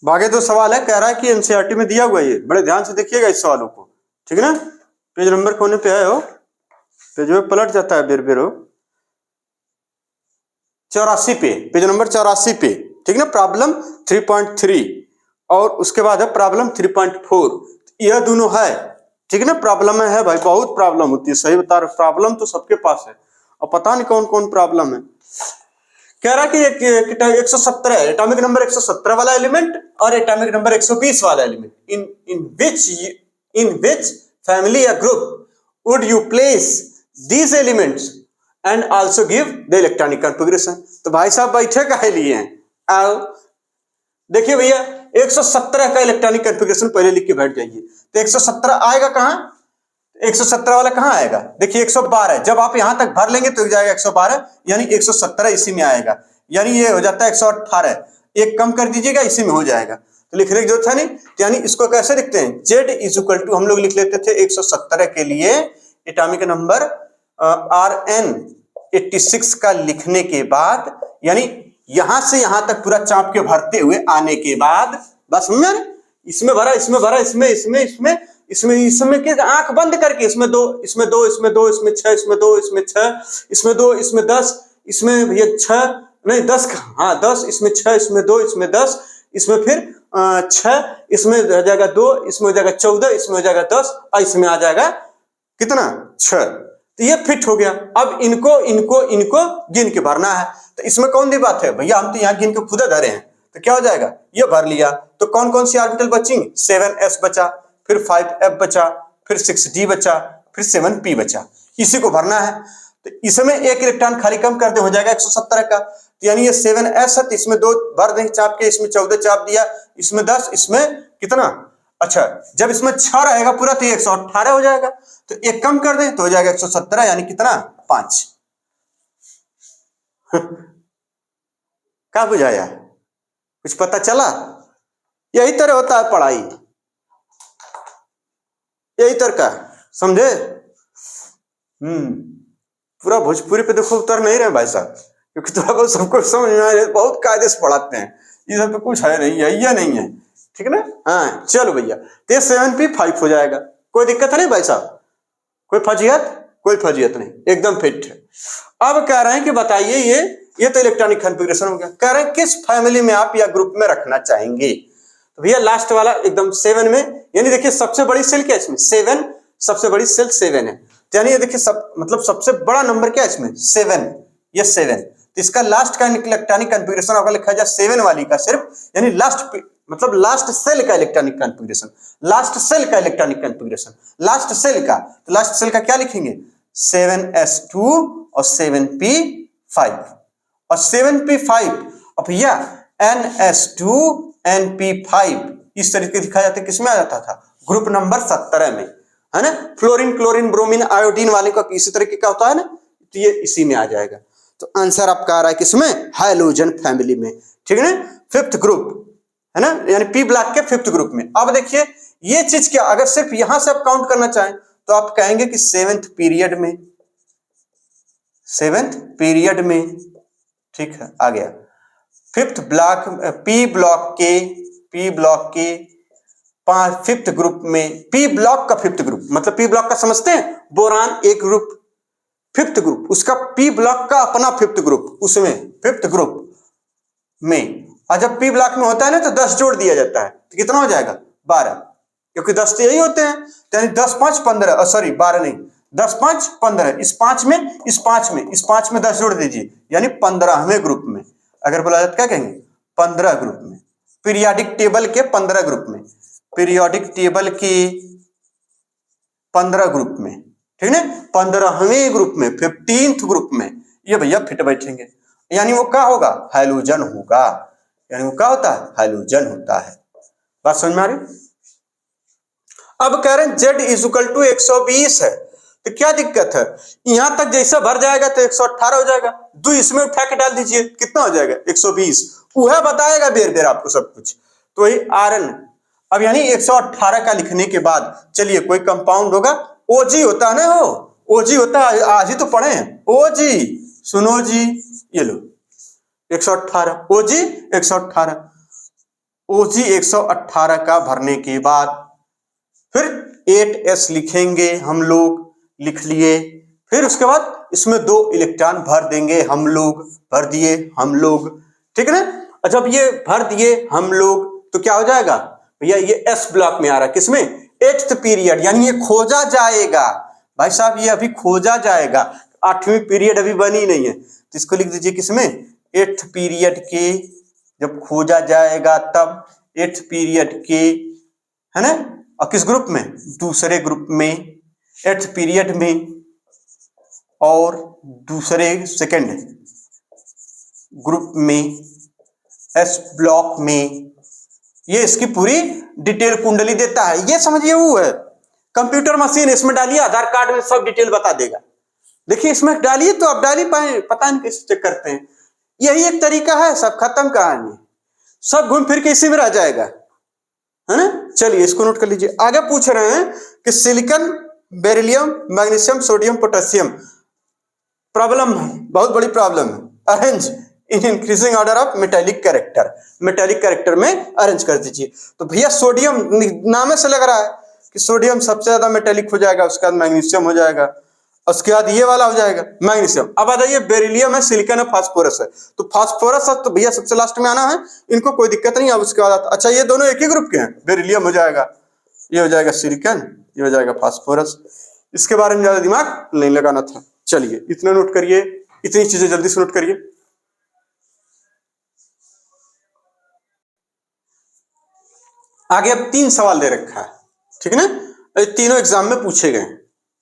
बागे 2 सवाल है, कह रहा है कि एनसीईआरटी में दिया हुआ है, ये बड़े ध्यान से देखिएगा इस सवालों को, ठीक है ना। पेज नंबर कोने पे है, हो पेज में पलट जाता है बेर बेर, हो 84 पे, पेज नंबर 84 पे, ठीक है ना। प्रॉब्लम 3.3 और उसके बाद है प्रॉब्लम 3.4, यह दोनों है, ठीक है ना। प्रॉब्लम है भाई, बहुत प्रॉब्लम होती है, सही बता रहे, प्रॉब्लम तो सबके पास है। और पता नहीं कौन कौन प्रॉब्लम है। कह रहा है कि 117 है एटॉमिक नंबर 117 वाला एलिमेंट और एटॉमिक नंबर 120 वाला एलिमेंट, इन विच फैमिली या group would you place these elements and also give the electronic configuration. तो भाई साहब बैठे काहे लिए हैं, आओ देखिए भैया 117 का इलेक्ट्रॉनिक कॉन्फ़िगरेशन पहले लिख के बैठ जाइए। तो 117 आएगा कहां, 117 वाला कहां आएगा, देखिए 112, जब आप यहां तक भर लेंगे तो जाएगा 112, यानी 117 इसी में आएगा, यानी ये हो जाता है 118, एक कम कर दीजिएगा इसी में हो जाएगा। तो लिखने की जरूरत है नहीं, तो यानी इसको कैसे लिखते हैं, Z इज इक्वल टू हम लोग लिख लेते थे 117 के लिए एटॉमिक नंबर Rn 86 का लिखने के बाद, यानी यहां से यहां तक पूरा चाप के भरते हुए आने के बाद, बस समझे, इसमें भरा इसमें भरा इसमें इसमें इसमें इसमें इसमें के आंख बंद करके इसमें 2 इसमें 2 इसमें 2 इसमें 6 इसमें 2 इसमें 6 इसमें 2 इसमें 10 इसमें भैया 6 नहीं 10 हाँ 10 इसमें 6 इसमें 2 इसमें 10 इसमें फिर 6 इसमें हो जाएगा 2 इसमें हो जाएगा 14 इसमें हो जाएगा 10 और इसमें आ जाएगा कितना 6। तो ये फिट हो गया। अब इनको इनको इनको गिन के भरना है। तो इसमें कौन सी बात है भैया, हम तो यहाँ गिन के खुद धरे हैं, तो क्या हो जाएगा ये भर लिया। तो कौन कौन सी ऑर्बिटल बचेंगे, 7s बचा, फिर 5f बचा, फिर 6d बचा, फिर 7p बचा, इसी को भरना है। तो इसमें एक इलेक्ट्रॉन खाली कम कर दे, हो जाएगा 117 का। तो यानी ये 7s है तो इसमें 2 भर दें चाप के, इसमें 14 चाप दिया, इसमें 10, इसमें कितना, अच्छा जब इसमें 6 रहेगा पूरा तो 118 हो जाएगा। तो एक कम कर दें तो हो जाएगा 117, यानी कितना 5। क्या बुझाया, कुछ पता चला? यही तरह होता है पढ़ाई, यही तरह का समझे। पूरा भोजपुरी पे देखो उतर नहीं रहे भाई साहब, क्योंकि थोड़ा बहुत सबको समझ में आ रहा है, बहुत कायदे से पढ़ाते हैं, ये सब तो कुछ है नहीं, यही है नहीं है, ठीक है ना। हाँ चलो भैया, तो 7p 5 हो जाएगा, कोई दिक्कत है नहीं भाई साहब, कोई फजीयत नहीं, एकदम फिट है। अब कह रहे हैं कि बताइए ये तो इलेक्ट्रॉनिक कॉन्फ़िगरेशन हो गया, कह रहे हैं किस फैमिली में आप या ग्रुप में रखना चाहेंगे। तो भैया लास्ट वाला एकदम 7 में, यानी देखिए सबसे बड़ी सेल क्या है इसमें 7, सबसे बड़ी सेल 7 है। तो यानी ये देखिए मतलब सबसे बड़ा नंबर क्या है इसमें 7, ये 7। तो इसका लास्ट का इलेक्ट्रॉनिक कॉन्फ़िगरेशन अगर लिखा जाए 7 वाली का सिर्फ, यानी लास्ट मतलब लास्ट सेल का इलेक्ट्रॉनिक कॉन्फ़िगरेशन, लास्ट सेल का इलेक्ट्रॉनिक कॉन्फ़िगरेशन, लास्ट सेल का, तो लास्ट सेल का क्या लिखेंगे 7s2 और 7p5 और 7p5 और भैया ns2 np5 इस तरीके दिखा जाता है, किसमें आ जाता था ग्रुप नंबर 17 में, है ना। फ्लोरीन क्लोरीन ब्रोमीन आयोडीन वाले का इसी तरीके का होता है ना, तो ये इसी में आ जाएगा। तो आंसर आपका आ रहा है किसमें, हैलोजन फैमिली में, ठीक है ना, 5th ग्रुप है ना, यानी पी ब्लॉक के 5th ग्रुप में। अब देखिए ये चीज क्या, अगर सिर्फ यहां से आप काउंट करना चाहें तो आप कहेंगे कि 7th पीरियड में, 7th पीरियड में, ठीक है आ गया। 5th ब्लॉक पी ब्लॉक के 5th ग्रुप में, पी ब्लॉक का 5th ग्रुप, मतलब पी ब्लॉक का समझते हैं, बोरान एक ग्रुप 5th ग्रुप, उसका पी ब्लॉक का अपना 5th ग्रुप, उसमें 5th ग्रुप में। और जब पी ब्लॉक में होता है ना तो 10 जोड़ दिया जाता है, तो कितना हो जाएगा 12, क्योंकि 10 तो यही होते हैं, तो यानी 10 5 15, सॉरी 12 नहीं, 10 5 15, इस 5 में इस 5 में इस 5 में 10 जोड़ दीजिए, यानी 15वें ग्रुप में। अगर बोला जाता क्या कहेंगे 15 ग्रुप में, पीरियोडिक टेबल के 15 ग्रुप में, पीरियोडिक टेबल के 15 ग्रुप में, ठीक है, 15वें ग्रुप में, 15th ग्रुप में ये भैया फिट बैठेंगे, यानी वो क्या होगा हैलोजन होगा, यानी वो क्या होता है हैलोजन होता है। बात समझ में आ रही। अब कह रहे हैं Z इज इक्वल टू 120 है, तो क्या दिक्कत है, यहां तक जैसा भर जाएगा तो 118 हो जाएगा, 2 इसमें उठा के डाल दीजिए, कितना हो जाएगा 120, वह बताएगा बेर बेर आपको सब कुछ। तो वही Rn, अब यानी 118 का लिखने के बाद चलिए कोई कंपाउंड होगा, OG होता है ना, वो OG होता है, आज ही तो पढ़े हैं OG, सुनो जी, ये लो 118 OG 118, OG 118 का भरने के बाद फिर 8s लिखेंगे हम लोग, लिख लिए, फिर उसके बाद इसमें 2 इलेक्ट्रॉन भर देंगे हम लोग, भर दिए हम लोग, ठीक है ना। जब ये भर दिए हम लोग तो क्या हो जाएगा भैया, ये S ब्लॉक में आ रहा है, किसमें 8th पीरियड, यानी ये खोजा जाएगा भाई साहब, ये अभी खोजा जाएगा। 8वीं पीरियड अभी बनी नहीं है, तो इसको लिख दीजिए किसमें, 8th पीरियड के, जब खोजा जाएगा तब 8th पीरियड के, है ना। और किस ग्रुप में, दूसरे ग्रुप में, 8th पीरियड में और दूसरे सेकंड ग्रुप में, एस ब्लॉक में। ये इसकी पूरी डिटेल कुंडली देता है, ये समझिए वो है कंप्यूटर मशीन, इसमें डालिए आधार कार्ड में सब डिटेल बता देगा। देखिए इसमें डालिए तो आप डाल ही पाए, पता नहीं कैसे चेक करते हैं। यही एक तरीका है, सब खत्म कहानी, सब घूम फिर के इसी में रह जाएगा, है ना। चलिए इसको नोट कर लीजिए। आगे पूछ रहे हैं कि silicon, beryllium, magnesium, sodium, potassium, problem बहुत बड़ी प्रॉब्लम है, arrange in increasing order of metallic character, metallic character में अरेंज कर दीजिए। तो भैया सोडियम नाम से लग रहा है कि सोडियम सबसे ज्यादा मेटेलिक हो जाएगा, उसके बाद मैग्नीशियम हो जाएगा, उसके बाद ये वाला हो जाएगा मैग्नीशियम। अब आ जाइए बेरिलियम है, सिलिकॉन है, फास्फोरस है। तो फास्फोरस है तो भैया सबसे लास्ट में आना है, इनको कोई दिक्कत नहीं है। अब उसके बाद अच्छा ये दोनों एक ही ग्रुप के हैं, बेरिलियम हो जाएगा, ये हो जाएगा सिलिकॉन, ये हो जाएगा फास्फोरस। इसके बारे में ज्यादा दिमाग नहीं लगाना था। चलिए इतना नोट करिए, इतनी चीजें जल्दी से नोट करिए। आगे अब 3 सवाल दे रखा है, ठीक है ना, तीनों एग्जाम में पूछे गए,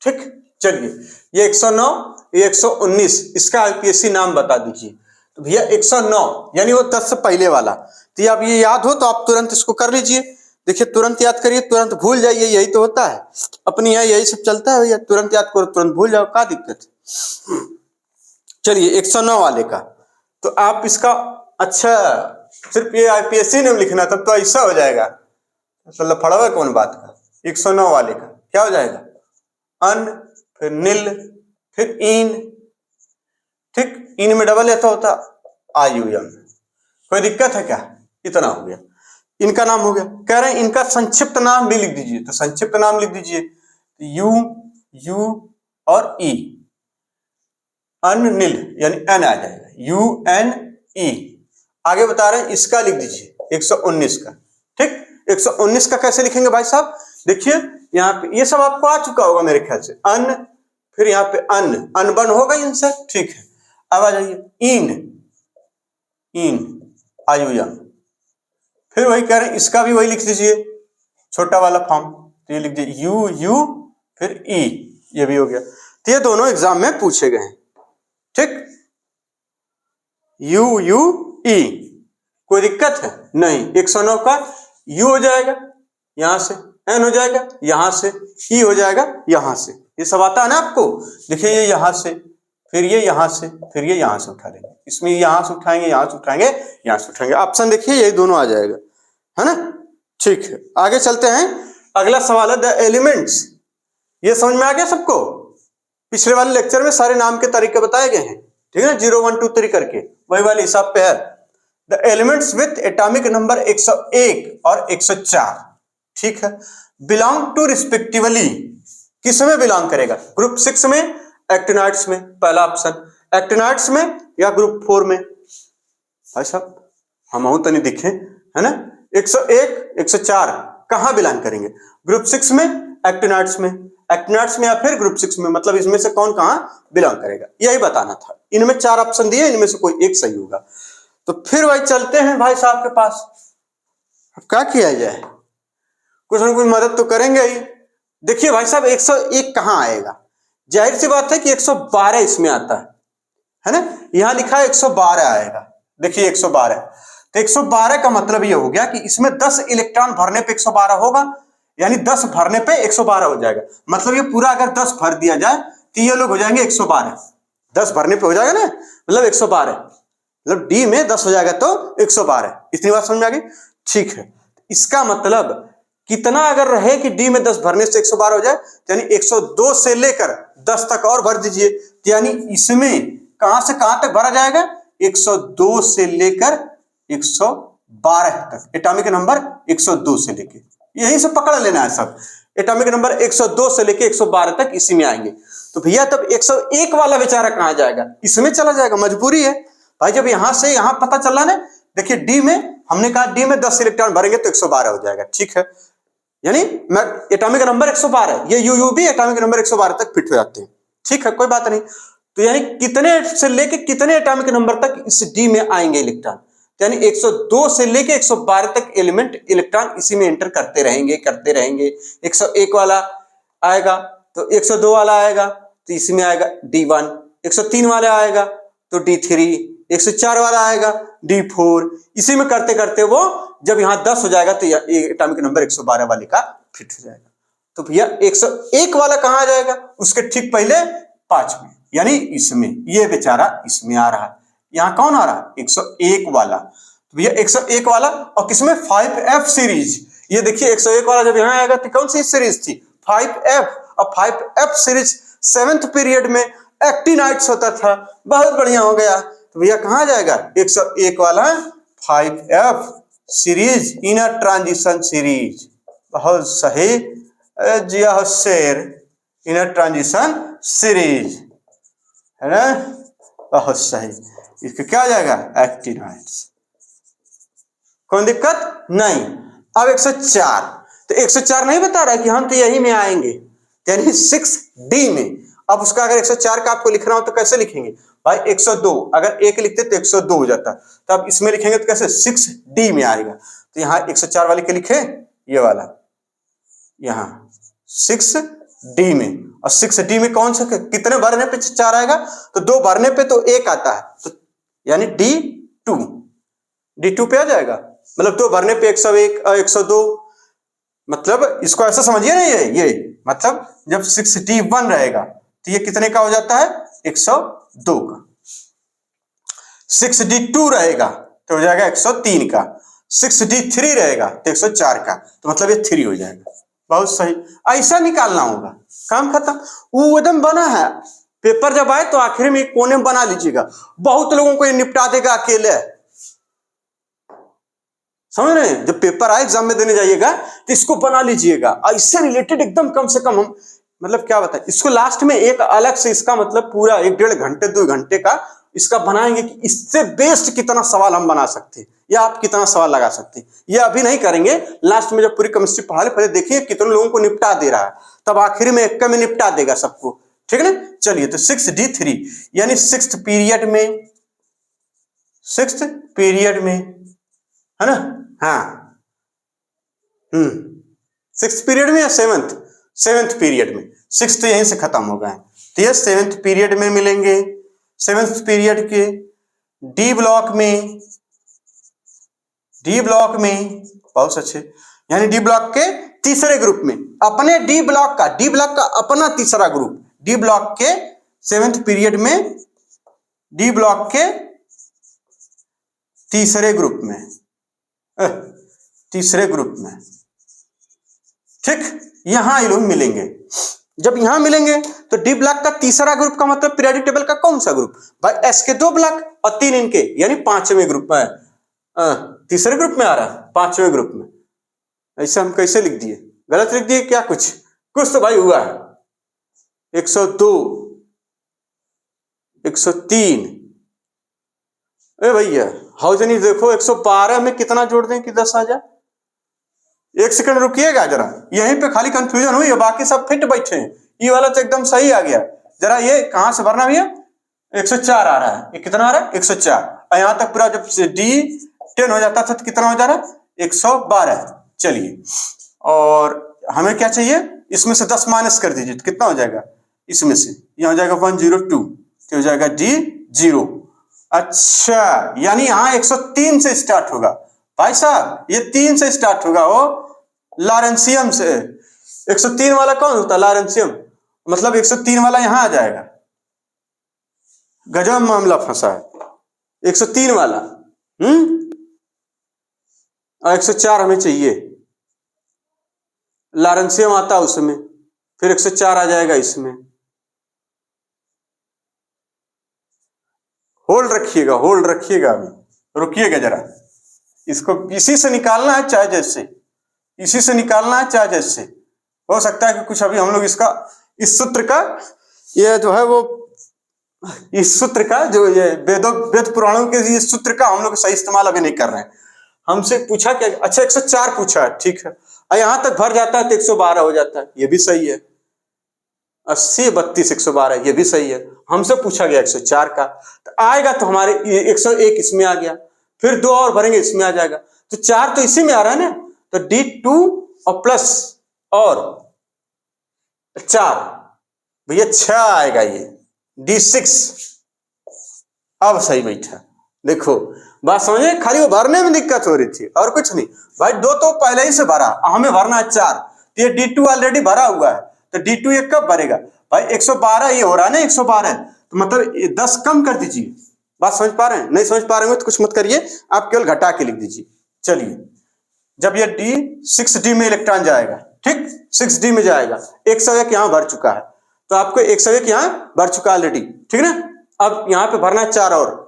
ठीक। चलिए ये 109, ये 119, इसका आईपीएससी नाम बता दीजिए। तो भैया 109 यानी वो 10 से पहले वाला, तो ये आप ये याद हो तो आप तुरंत इसको कर लीजिए। देखिए तुरंत याद करिए, तुरंत भूल जाइए, यही तो होता है अपनी यहाँ, यही सब चलता है भैया, तुरंत याद करो तुरंत भूल जाओ, क्या दिक्कत है। चलिए 109 वाले का तो आप इसका, अच्छा सिर्फ ये आईपीएससी ने लिखना, तब तो ऐसा हो जाएगा, तो लफड़ा है कौन बात का। 109 वाले का क्या हो जाएगा, अन, फिर नील, फिर इन, ठीक। इन में डबल ऐसा होता आयुयम, कोई दिक्कत है क्या, इतना हो गया। इनका नाम हो गया, कह रहे हैं इनका संक्षिप्त नाम भी लिख दीजिए, तो संक्षिप्त नाम लिख दीजिए यू, यू और ई, अननील यानी एन आ जाएगा, यू एन ई। आगे बता रहे हैं इसका लिख दीजिए 119 का, ठीक। 119 का कैसे लिखेंगे भाई साहब, देखिए यहाँ पे ये सब आपको आ चुका होगा मेरे ख्याल से, अन, फिर यहाँ पे अन, अनबन होगा इनसे, ठीक है। अब आ जाइए इन, इन आयुयम, फिर वही कह रहे हैं इसका भी वही लिख दीजिए छोटा वाला फॉर्म, तो ये लिख दीजिए यू, यू फिर ई, ये भी हो गया। तो ये दोनों एग्जाम में पूछे गए हैं, ठीक। यू, यू ई, कोई दिक्कत है नहीं। 109 का यू हो जाएगा यहां से, एन हो जाएगा यहां से, ई हो जाएगा यहां से, ये सब आता है ना आपको। देखिए ये यहां से, फिर ये यहां से, फिर ये यहां से उठा लेंगे, इसमें यहां से उठाएंगे, यहां से उठाएंगे, यहां से उठाएंगे, ऑप्शन देखिए ये दोनों आ जाएगा, है ना। ठीक है आगे चलते हैं। अगला सवाल है द एलिमेंट्स, ये समझ में आ गया सबको, पिछले वाले लेक्चर में सारे नाम के तरीके बताए गए हैं, ठीक है ना, 0 1 2 3 करके, वही वाले हिसाब पे है। The elements with atomic number 101 और 104, ठीक है, बिलोंग टू रिस्पेक्टिवली, किस में बिलोंग करेगा, ग्रुप 6 में, एक्टिनॉइड्स में, पहला ऑप्शन, एक्टिनॉइड्स में या ग्रुप 4 में। भाई साहब हम तो नहीं दिखे, है ना। 101 104 कहां बिलोंग करेंगे, ग्रुप 6 में, एक्टिनॉइड्स में, एक्टिनॉइड्स में या फिर ग्रुप 6 में, मतलब इसमें से कौन कहां बिलोंग करेगा, यही बताना था। इनमें 4 ऑप्शन दिए, इनमें से कोई एक सही होगा। तो फिर भाई चलते हैं भाई साहब के पास, क्या किया जाए, कुछ ना कुछ मदद तो करेंगे ही। देखिए भाई साहब 101 कहां आएगा, जाहिर सी बात है कि 112 इसमें आता है ना, यहां लिखा है 112 आएगा। देखिए 112, तो 112 का मतलब ये हो गया कि इसमें 10 इलेक्ट्रॉन भरने पे 112 होगा, यानी 10 भरने पे 112 हो जाएगा। मतलब ये पूरा अगर 10 भर दिया जाए तो ये लोग हो जाएंगे 112, 10 भरने पे हो जाएगा ना, मतलब 112, मतलब डी में 10 हो जाएगा तो 112। इतनी बात समझ में आ गई, ठीक है। इसका मतलब कितना अगर रहे कि डी में 10 भरने से 112 हो जाए, यानी 102 से लेकर 10 तक और भर दीजिए, यानी इसमें कहां से कहां तक भरा जाएगा, 102 से लेकर 112 तक, एटॉमिक नंबर 102 से लेकर, यही से पकड़ लेना है सब, एटॉमिक नंबर 102 से लेकर 112 तक इसी में आएंगे। तो भैया तब 101 वाला बेचारा कहां जाएगा, इसमें चला जाएगा, मजबूरी है भाई। जब यहां से यहां पता चला ना, देखिए डी में हमने कहा डी में 10 इलेक्ट्रॉन भरेंगे तो 112 हो जाएगा, ठीक है, यानी एटॉमिक नंबर 112, ये यू भी एटॉमिक नंबर 112 तक फिट हो जाते हैं, ठीक है, कोई बात नहीं। तो यानी कितने से लेके कितने एटॉमिक नंबर तक इस डी में आएंगे इलेक्ट्रॉन, यानी 102 से लेके 112 तक एलिमेंट इलेक्ट्रॉन इसी में एंटर करते रहेंगे। 101 वाला आएगा तो 102 वाला आएगा तो इसमें आएगा D1, 103 वाला आएगा तो D3, 104 वाला आएगा D4, इसी में करते करते वो जब यहाँ 10 हो जाएगा तो एटॉमिक नंबर 112 वाले का फिट हो जाएगा। तो भैया 101 वाला कहाँ आ जाएगा, उसके ठीक पहले 5 में, यानी इसमें, ये बेचारा इसमें आ रहा है। यहाँ कौन आ रहा है, 101 वाला। तो भैया 101 वाला और किसमें, 5F सीरीज। ये देखिए 101 वाला जब यहाँ आएगा तो कौन सी सीरीज थी, 5F, और 5F सीरीज 7th पीरियड में एक्टिनाइट्स होता था, बहुत बढ़िया हो गया। तो भैया कहाँ जाएगा, 101 वाला 5F series, inner transition series, बहुत सही जिया शेर, इनर ट्रांजिशन सीरीज है ना, बहुत सही। इसका क्या आ जाएगा, एक्टिनाइट्स, कोई दिक्कत नहीं। अब 104, तो 104 नहीं बता रहा है कि हम तो यही में आएंगे, यानी 6D में। अब उसका अगर 104 का आपको लिखना हो तो कैसे लिखेंगे भाई, 102, अगर एक लिखते तो 102 हो जाता, तो अब इसमें लिखेंगे तो कैसे, 6D में आएगा। तो यहाँ 104 वाले के लिखे, ये वाला यहाँ 6D में, और 6D में कौन सा कितने भरने पे 4 आएगा, तो 2 भरने पे तो 1 आता है, तो यानी D2 पे आ जाएगा, मतलब 2 भरने पे 101 और 102, मतलब इसको ऐसा समझिए ना, ये मतलब जब 6D1 रहेगा तो ये कितने का हो जाता है, 102 का। 6D2 रहेगा तो हो जाएगा 103 का, 6D3 रहेगा तो 104 का, तो मतलब ये 3 हो जाएगा। बहुत सही, ऐसा निकालना होगा, काम खत्म। वो एकदम बना है, पेपर जब आए तो आखिर में एक कोने में बना लीजिएगा, बहुत लोगों को ये निपटा देगा अकेले, समझ रहे हैं। जब पेपर आए एग्जाम में देने जाइएगा तो इसको बना लीजिएगा, इससे रिलेटेड एकदम कम से कम हम, मतलब क्या बताएं, इसको लास्ट में एक अलग से इसका मतलब पूरा 1-1.5 घंटे 2 घंटे का इसका बनाएंगे कि इससे बेस्ट कितना सवाल हम बना सकते हैं, या आप कितना सवाल लगा सकते हैं। ये अभी नहीं करेंगे, लास्ट में जब पूरी केमिस्ट्री पढ़ा ले, पहले देखिए कितने लोगों को निपटा दे रहा है, तब आखिर में एक में निपटा देगा सबको, ठीक है ना। चलिए, तो 6D3 यानी 6th पीरियड में है ना, हाँ 6th पीरियड में या 7th पीरियड में, 6th यहीं से खत्म हो गए, तो ये 7th पीरियड में मिलेंगे। 7th पीरियड के डी ब्लॉक में बहुत अच्छे, यानी डी ब्लॉक के तीसरे ग्रुप में, अपने डी ब्लॉक का अपना तीसरा ग्रुप, डी ब्लॉक के 7th पीरियड में, डी ब्लॉक के तीसरे ग्रुप में, ठीक, यहां ये लोग मिलेंगे। जब यहां मिलेंगे तो डी ब्लॉक का तीसरा ग्रुप का मतलब पीरियोडिक टेबल का कौन सा ग्रुप भाई, एस के 2 ब्लॉक और 3 इनके, यानी 5वें ग्रुप में, तीसरे ग्रुप में आ रहा है, 5वें ग्रुप में। ऐसा हम कैसे लिख दिए, गलत लिख दिए क्या, कुछ तो भाई हुआ है। 102, 103, ए भैया हाउजनी देखो, 112 में कितना जोड़ दें कि 10 आ जाए। 1 सेकंड रुकिएगा जरा, यहीं पे खाली कंफ्यूजन हुई है, बाकी सब फिट बैठे हैं। ये वाला तो एकदम सही आ गया, जरा ये कहां से भरना भैया, 104 आ रहा है, ये कितना आ रहा है, 104, और यहां तक पूरा जब D10 हो जाता था तो कितना हो जा रहा है, 112। चलिए, और हमें क्या चाहिए, इसमें से 10 माइनस कर दीजिए तो कितना हो जाएगा, इसमें से यहां हो जाएगा 102, तो हो जाएगा D0। अच्छा, यानी यहां 103 से स्टार्ट होगा भाई साहब, ये 3 से स्टार्ट होगा, वो लॉरेंशियम से। 103 वाला कौन होता है, लॉरेंशियम, मतलब 103 वाला यहां आ जाएगा। गजब मामला फंसा है, 103 वाला, और 104 हमें चाहिए, लॉरेंशियम आता उसमें, फिर 104 आ जाएगा इसमें। होल्ड रखिएगा, अभी रुकिएगा जरा, इसको इसी से निकालना है चाहे जैसे, हो सकता है कि कुछ अभी हम लोग इसका, इस सूत्र का, ये जो है वो, इस सूत्र का जो ये वेद पुराणों के इस सूत्र का हम लोग सही इस्तेमाल अभी नहीं कर रहे हैं। हमसे पूछा क्या, अच्छा 104 पूछा है, ठीक है, और यहां तक भर जाता है तो 112 हो जाता है, ये भी सही है। 80 32 112, ये भी सही है। हमसे पूछा गया 104 का, तो आएगा तो हमारे 101 इसमें आ गया, फिर 2 और भरेंगे इसमें आ जाएगा, तो 4 तो इसी में आ रहा है ना, तो D2 और प्लस और 4 भैया 6 आएगा, ये D6 अब सही बैठा। देखो बात समझे, खाली वो भरने में दिक्कत हो रही थी और कुछ नहीं भाई। 2 तो पहले ही से भरा, हमें भरना है 4, तो ये D2 ऑलरेडी भरा हुआ है, तो D2 ये कब भरेगा भाई? 112 ये हो रहा है ना, 112, तो मतलब 10 कम कर दीजिए। बात समझ पा रहे हैं? नहीं समझ पा रहे हो तो कुछ मत करिए, आप केवल घटा के लिख दीजिए। चलिए, जब ये D6D में इलेक्ट्रॉन जाएगा, ठीक, 6D में जाएगा, 101 यहां भर चुका है, तो आपको 101 यहां भर चुका ऑलरेडी, ठीक ना। अब यहां पे भरना है 4 और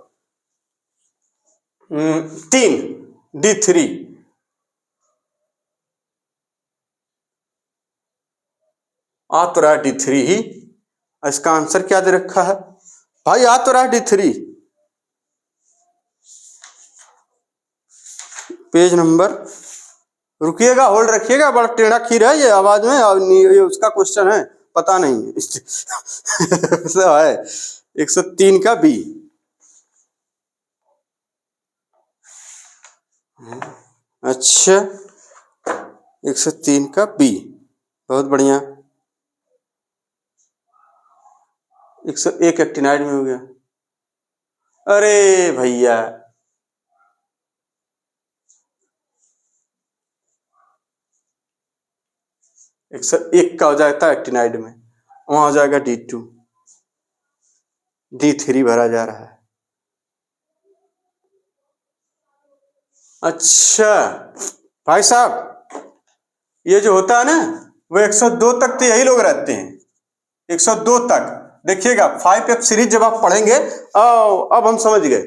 3 D3, आ तो रहा D3 ही। इसका आंसर क्या दे रखा है भाई? आ तो रहा D3। पेज नंबर, रुकिएगा, होल्ड रखिएगा, बड़ा टेढ़ा खीर है ये आवाज में, और ये उसका क्वेश्चन है, पता नहीं है 103 का बी। अच्छा, 103 का बी, बहुत बढ़िया। 101 एक्टिनाइड में हो गया। अरे भैया, एक का हो जाता है एक्टिनाइड में, वहां हो जाएगा D2, D3 भरा जा रहा है। अच्छा भाई साहब, ये जो होता है ना, वो 102 तक तो यही लोग रहते हैं, 102 तक। देखिएगा 5F सीरीज जब आप पढ़ेंगे, अब हम समझ गए।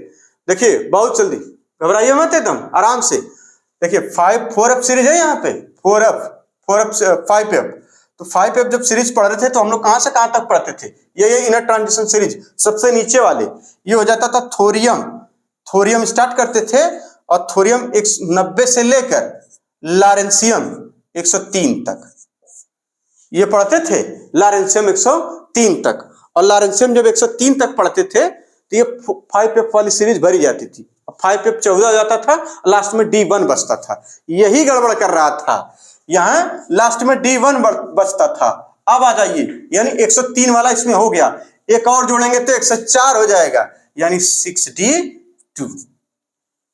देखिए बहुत जल्दी, घबराइए मत, एकदम आराम से। देखिए 4F सीरीज है यहाँ पे, 5F। तो 5F जब सीरीज पढ़ रहे थे तो हम लोग कहां से कहां तक पढ़ते थे? ये इनर ट्रांजिशन सीरीज, सबसे नीचे वाले ये हो जाता था थोरियम स्टार्ट करते थे, और थोरियम 90 से लेकर लॉरेंशियम 103 तक ये पढ़ते थे, लॉरेंशियम 103 तक। और लॉरेंशियम जब 103 तक पढ़ते थे तो ये 5F वाली सीरीज भरी जाती थी। 5F 14 हो जाता था, लास्ट में D1 बचता था। यही गड़बड़ कर रहा था, यहाँ लास्ट में D1 बचता था। अब आ जाइए, यानी 103 वाला इसमें हो गया, एक और जोड़ेंगे तो 104 हो जाएगा, यानी 6D2।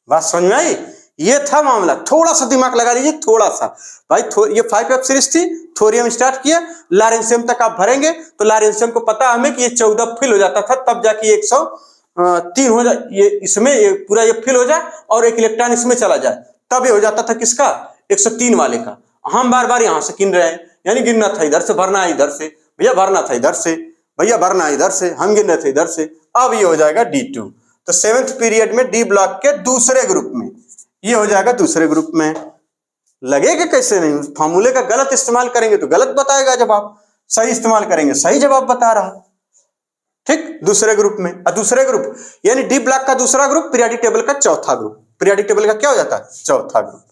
बात समझ में आई? ये था मामला, थोड़ा सा दिमाग लगा लीजिए, थोड़ा सा भाई। ये 5F सीरीज थी, थोरियम स्टार्ट किया, लॉरेंशियम तक आप भरेंगे, तो लॉरेंशियम को पता हमें कि ये 14 फिल हो जाता था, तब जाके 103 हो जाए, ये इसमें ये पूरा ये फिल हो जाए और एक इलेक्ट्रॉन इसमें चला जाए, तब ये हो जाता था किसका? 103 वाले का। हम बार बार यहां से गिन रहे हैं, यानी गिनना था इधर से, भरना है इधर से, भैया भरना था इधर से, भैया भरना है इधर से, हम गिन रहे थे इधर से। अब ये हो जाएगा D2। तो 7th पीरियड में D ब्लॉक के दूसरे ग्रुप में ये हो जाएगा, दूसरे ग्रुप में। लगेगा कैसे नहीं, फॉर्मूले का गलत इस्तेमाल करेंगे तो गलत बताएगा जवाब, सही इस्तेमाल करेंगे सही जवाब बता रहा, ठीक। दूसरे ग्रुप में, और दूसरे ग्रुप यानी D ब्लॉक का दूसरा ग्रुप पीरियोडिक टेबल का चौथा ग्रुप। पीरियोडिक टेबल का क्या हो जाता है? चौथा ग्रुप।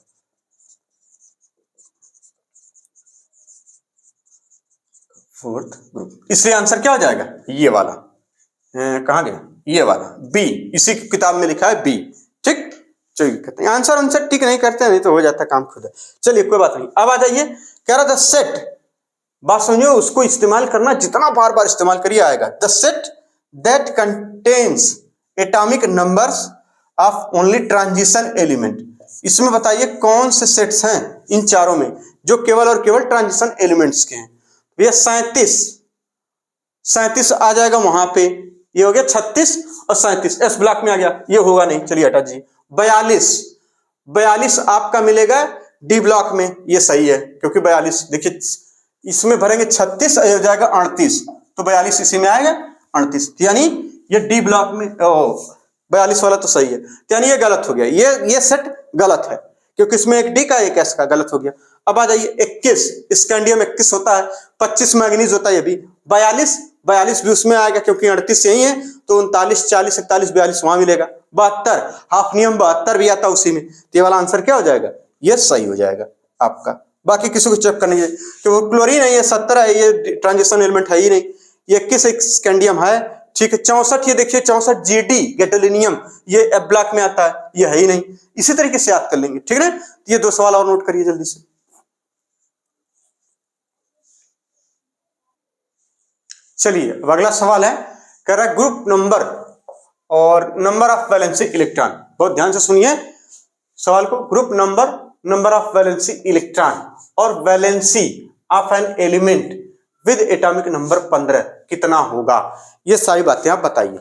Fourth group. इसलिए आंसर क्या हो जाएगा? ये वाला। कहां गया? ये वाला बी, इसी की किताब में लिखा है बी, ठीक। चलिए, आंसर ठीक नहीं करते, नहीं तो हो जाता काम खुद। चलिए कोई बात नहीं। अब आ जाइए, कह रहा था सेट, बात समझो, उसको इस्तेमाल करना जितना बार बार इस्तेमाल करिए आएगा। The set that contains atomic numbers of only transition element. इसमें बताइए कौन से सेट्स हैं इन चारों में जो केवल और केवल ट्रांजिशन एलिमेंट्स के हैं? भैया 37 आ जाएगा वहां पे, ये हो गया 36 और 37 एस ब्लॉक में आ गया, ये होगा नहीं, चलिए हटा जी। 42 आपका मिलेगा डी ब्लॉक में, ये सही है, क्योंकि 42 देखिए इसमें भरेंगे 36 हो जाएगा 38, तो 42 इसी में आएगा 38, यानी ये डी ब्लॉक में 42 वाला तो सही है, यानी ये गलत हो गया, ये सेट गलत है, क्योंकि इसमें एक डी का एक एस का, गलत हो गया। अब आ जाइए 21, स्कैंडियम 21 होता है, 25 मैग्नीज होता है, ये भी 42 भी उसमें आएगा, क्योंकि 38 यही है, तो 39 40 41 42 वहां मिलेगा। 72 हाफनियम 72 भी आता उसी में, तो ये वाला आंसर क्या हो जाएगा? ये सही हो जाएगा आपका बाकी किसी को चेक करनी है कि वो क्लोरीन है, ये 70 है, ये ट्रांजिशन एलिमेंट है ही नहीं, ये 21 स्कैंडियम है, ठीक है। 64 ये देखिए 64 जीडी गैडोलिनियम, ये एफ ब्लॉक में आता है, ये है ही नहीं। इसी तरीके से याद कर लेंगे, ठीक है ना। ये 2 सवाल और नोट करिए जल्दी से। चलिए अब अगला सवाल है, कह रहा है ग्रुप नंबर और नंबर ऑफ वैलेंसी इलेक्ट्रॉन। बहुत ध्यान से सुनिए सवाल को। Group number, number of valency electron और valency of an element with atomic number 15 कितना होगा, ये सारी बातें आप बताइए।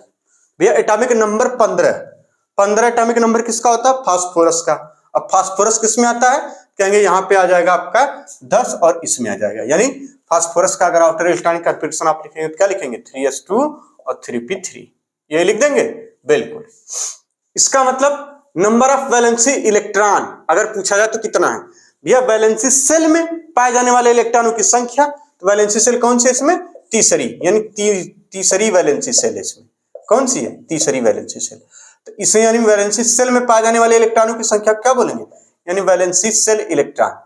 भैया एटॉमिक नंबर 15 एटॉमिक नंबर किसका होता है? फास्फोरस का। अब फास्फोरस किस में आता है? कहेंगे यहाँ पे आ जाएगा आपका 10 और इसमें आ जाएगा, यानी फास्फोरस का अगर आउटर इलेक्ट्रॉनिक कॉन्फिगरेशन आप लिखेंगे तो क्या लिखेंगे? 3s2 और 3p3, ये लिख देंगे। बिल्कुल, इसका मतलब नंबर ऑफ वैलेंसी इलेक्ट्रॉन अगर पूछा जाए तो कितना है? भैया वैलेंसी सेल में पाए जाने वाले इलेक्ट्रॉनों की संख्या, तो वैलेंसी सेल कौन सी है इसमें? तीसरी, यानी तीसरी वैलेंसी सेल है इसमें। कौन सी है? तीसरी वैलेंसी सेल। तो इसे यानी वैलेंसी सेल में पाए जाने वाले इलेक्ट्रॉनों की संख्या क्या बोलेंगे? यानी वैलेंसी सेल इलेक्ट्रॉन।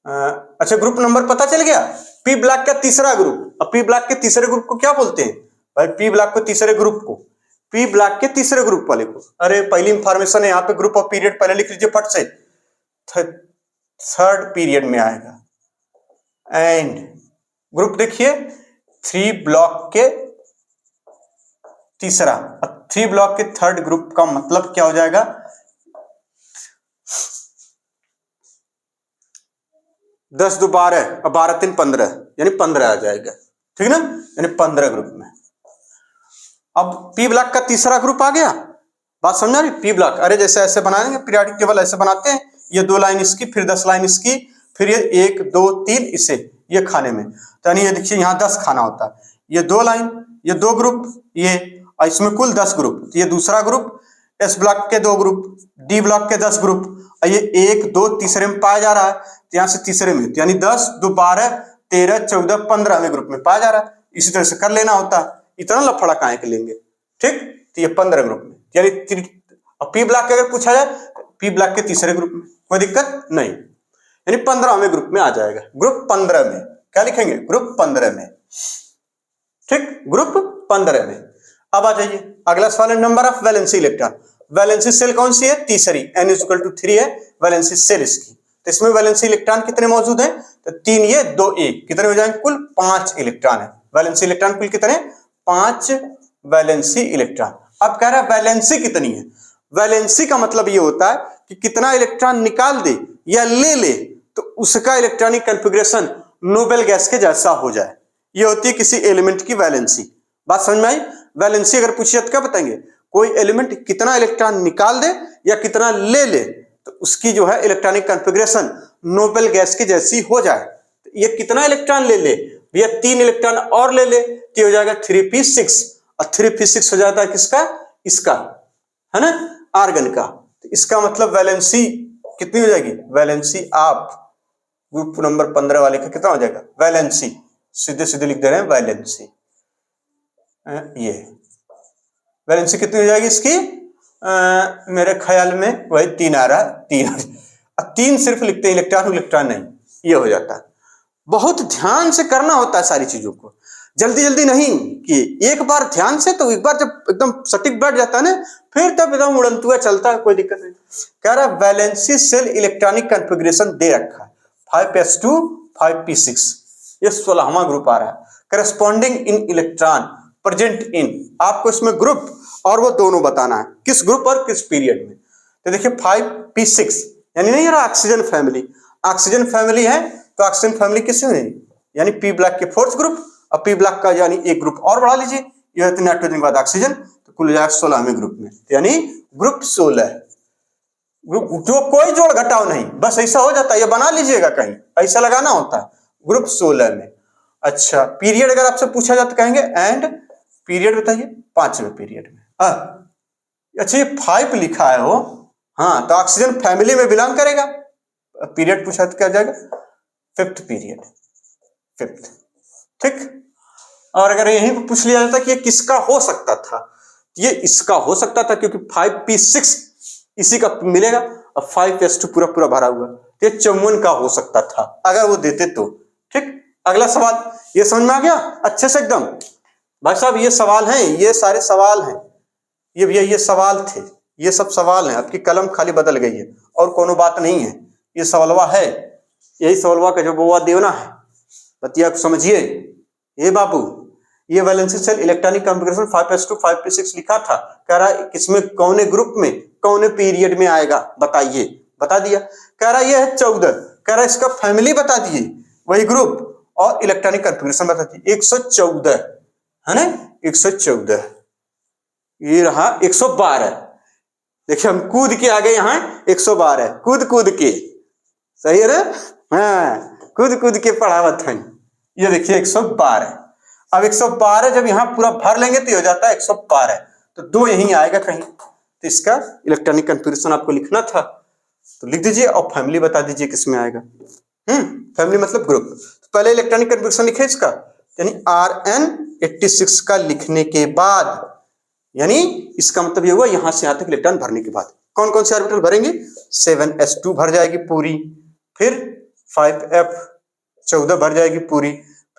अच्छा, ग्रुप नंबर पता चल गया। पी ब्लॉक का तीसरा ग्रुप, अब पी ब्लॉक के तीसरे ग्रुप को क्या बोलते हैं भाई? पी ब्लॉक को तीसरे ग्रुप को, पी ब्लॉक के तीसरे ग्रुप वाले को, अरे पहली इंफॉर्मेशन है यहाँ पे, ग्रुप ऑफ पीरियड पहले लिख लीजिए फट से, थर्ड पीरियड में आएगा। एंड ग्रुप देखिए 3 ब्लॉक के तीसरा, 3 ब्लॉक के थर्ड ग्रुप का मतलब क्या हो जाएगा? 10 2 12 और 12 3 15, यानी 15 आ जाएगा, ठीक ना, यानी 15 ग्रुप में। अब पी ब्लॉक का तीसरा ग्रुप आ गया, बात समझा रही? पी ब्लॉक, अरे जैसे ऐसे बनाएंगे पीरियोडिक टेबल, ऐसे बनाते हैं, ये 2 लाइन इसकी, फिर 10 लाइन इसकी, फिर ये 1 2 3 इसे, ये खाने में, तो यानी ये देखिए यहाँ 10 खाना होता है, ये 2 लाइन, ये 2 ग्रुप, ये इसमें कुल 10 ग्रुप, तो ये दूसरा ग्रुप, एस ब्लॉक के 2 ग्रुप, डी ब्लॉक के 10 ग्रुप, और ये 1 2 तीसरे में पाया जा रहा है, तो यहाँ से तीसरे में, तो यानी 10 2 12 13 14 15वें ग्रुप में पाया जा रहा है। इसी तरह से कर लेना होता है, इतना लफड़ा काहे के लेंगे, ठीक। तो ये 15 ग्रुप में, यानी पी ब्लॉक अगर पूछा जाए पी ब्लॉक के तीसरे ग्रुप में, कोई दिक्कत नहीं, यानी 15वें ग्रुप में आ जाएगा। ग्रुप 15 में क्या लिखेंगे? ग्रुप 15 में, ठीक, ग्रुप 15 में। अब आ जाइए अगला सवाल है number of valency electron. Valency shell कौन सी है? तीसरी, n = 3 है वैलेंसी सेल इसकी। तो इसमें वैलेंसी इलेक्ट्रॉन कितने मौजूद हैं? तो 3 ये 2 1, कितने हो जाएंगे? कुल 5 इलेक्ट्रॉन है। वैलेंसी इलेक्ट्रॉन कुल कितने? 5 वैलेंसी इलेक्ट्रॉन। अब कह रहा है वैलेंसी कितनी है? वैलेंसी का मतलब ये होता है कि कितना इलेक्ट्रॉन निकाल दे या ले ले तो उसका इलेक्ट्रॉनिक कॉन्फ़िगरेशन नोबेल गैस के जैसा हो जाए, ये होती है किसी एलिमेंट की वैलेंसी। बात समझ में आई? वैलेंसी अगर पूछिए तो क्या बताएंगे? कोई एलिमेंट कितना इलेक्ट्रॉन निकाल दे या कितना ले ले तो उसकी जो है इलेक्ट्रॉनिक कॉन्फ़िगरेशन नोबेल गैस की जैसी हो जाए। तो ये कितना इलेक्ट्रॉन ले ले? भैया 3 इलेक्ट्रॉन और ले ले तो हो जाएगा 3p6, और 3p6 हो जाता है किसका? इसका, है ना, आर्गन का। तो इसका मतलब वैलेंसी कितनी हो जाएगी? वैलेंसी ऑफ ग्रुप नंबर 15 वाले का कितना हो जाएगा? वैलेंसी, सीधे सीधे लिख दे रहे हैं वैलेंसी, ये वैलेंसी कितनी हो जाएगी इसकी? मेरे ख्याल में वही 3 आ रहा है, 3 सिर्फ लिखते हैं, इलेक्ट्रॉन इलेक्ट्रॉन नहीं, ये हो जाता है। बहुत ध्यान से करना होता है सारी चीजों को, जल्दी जल्दी नहीं कि एक बार ध्यान से, तो एक बार जब एकदम सटीक बैठ जाता है ना, फिर तब एकदम उड़नतुआ चलता है, कोई दिक्कत नहीं। कह रहा वैलेंसी सेल इलेक्ट्रॉनिक कॉन्फ़िगरेशन दे रखा है 5s2 5p6, ये 16वां ग्रुप आ रहा है। Corresponding in electron present in, आपको इसमें ग्रुप और वो दोनों बताना है, किस ग्रुप और किस पीरियड में। तो देखिए 5p6 यानी नहीं रहा ऑक्सीजन फैमिली, ऑक्सीजन फैमिली है तो ऑक्सीजन फैमिली किससे है? यानी पी ब्लॉक के 4th ग्रुप, और पी ब्लॉक का यानी एक ग्रुप और बढ़ा लीजिए, ये होते नाइट्रोजन के बाद ऑक्सीजन, तो कुल जाएगा 16वें ग्रुप में, यानी ग्रुप 16। ग्रुप जो कोई जोड़ घटाव नहीं, बस ऐसा हो जाता है, ये बना लीजिएगा, कहीं ऐसा लगाना होता है, ग्रुप 16 में। अच्छा, पीरियड अगर आपसे पूछा जाता कहेंगे एंड पीरियड बताइए, 5वें पीरियड में। अच्छा, ये 5 लिखा है हो, हाँ, तो ऑक्सीजन फैमिली में बिलोंग करेगा। पीरियड पूछा तो क्या जाएगा? 5th पीरियड, 5th, ठीक। और अगर यहीं पर पूछ लिया जाता कि ये किसका हो सकता था, ये इसका हो सकता था, क्योंकि 5p6 इसी का मिलेगा, और 5s2 पूरा पूरा भरा हुआ, तो ये 54 का हो सकता था अगर वो देते तो। ठीक, अगला सवाल, ये समझ में आ गया अच्छे से एकदम? भाई साहब ये सवाल हैं, ये सारे सवाल हैं, ये भैया ये सवाल थे, ये सब सवाल हैं। आपकी कलम खाली बदल गई है और कोनो बात नहीं है, ये सवालवा है, यही सवालवा का जब वो देना है, बतिया को समझिए। ये बाबू ये valency cell electronic configuration 5s2 5p6 लिखा था, कह रहा है किसमें कौने ग्रुप में कौने पीरियड में आएगा बताइए, बता दिया। कह रहा है ये है 14, कह रहा है इसका फैमिली बता दिए, वही ग्रुप और इलेक्ट्रॉनिक कॉन्फ़िगरेशन बता दिए। 114 है ना, 114, ये रहा 112। देखिए हम कूद के आ गए यहाँ 112, कूद कूद के, सही है ना? हाँ, कूद कूद के पढ़ावत है। ये देखिए 112। अब 112 जब यहाँ पूरा भर लेंगे तो हो जाता है 112, तो 2 यहीं आएगा कहीं, तो इसका इलेक्ट्रॉनिक कॉन्फ़िगरेशन आपको लिखना था, तो लिख दीजिए और फैमिली बता दीजिए किसमें आएगा। फैमिली मतलब ग्रुप। तो पहले इलेक्ट्रॉनिक कॉन्फ़िगरेशन लिखे इसका, यानी Rn86 का लिखने के बाद, यानी इसका मतलब ये हुआ यहां से यहां तक इलेक्ट्रॉन भरने के बाद कौन कौन से ऑर्बिटल भरेंगे? 7s2 भर जाएगी पूरी, फिर 5f14 भर जाएगी पूरी,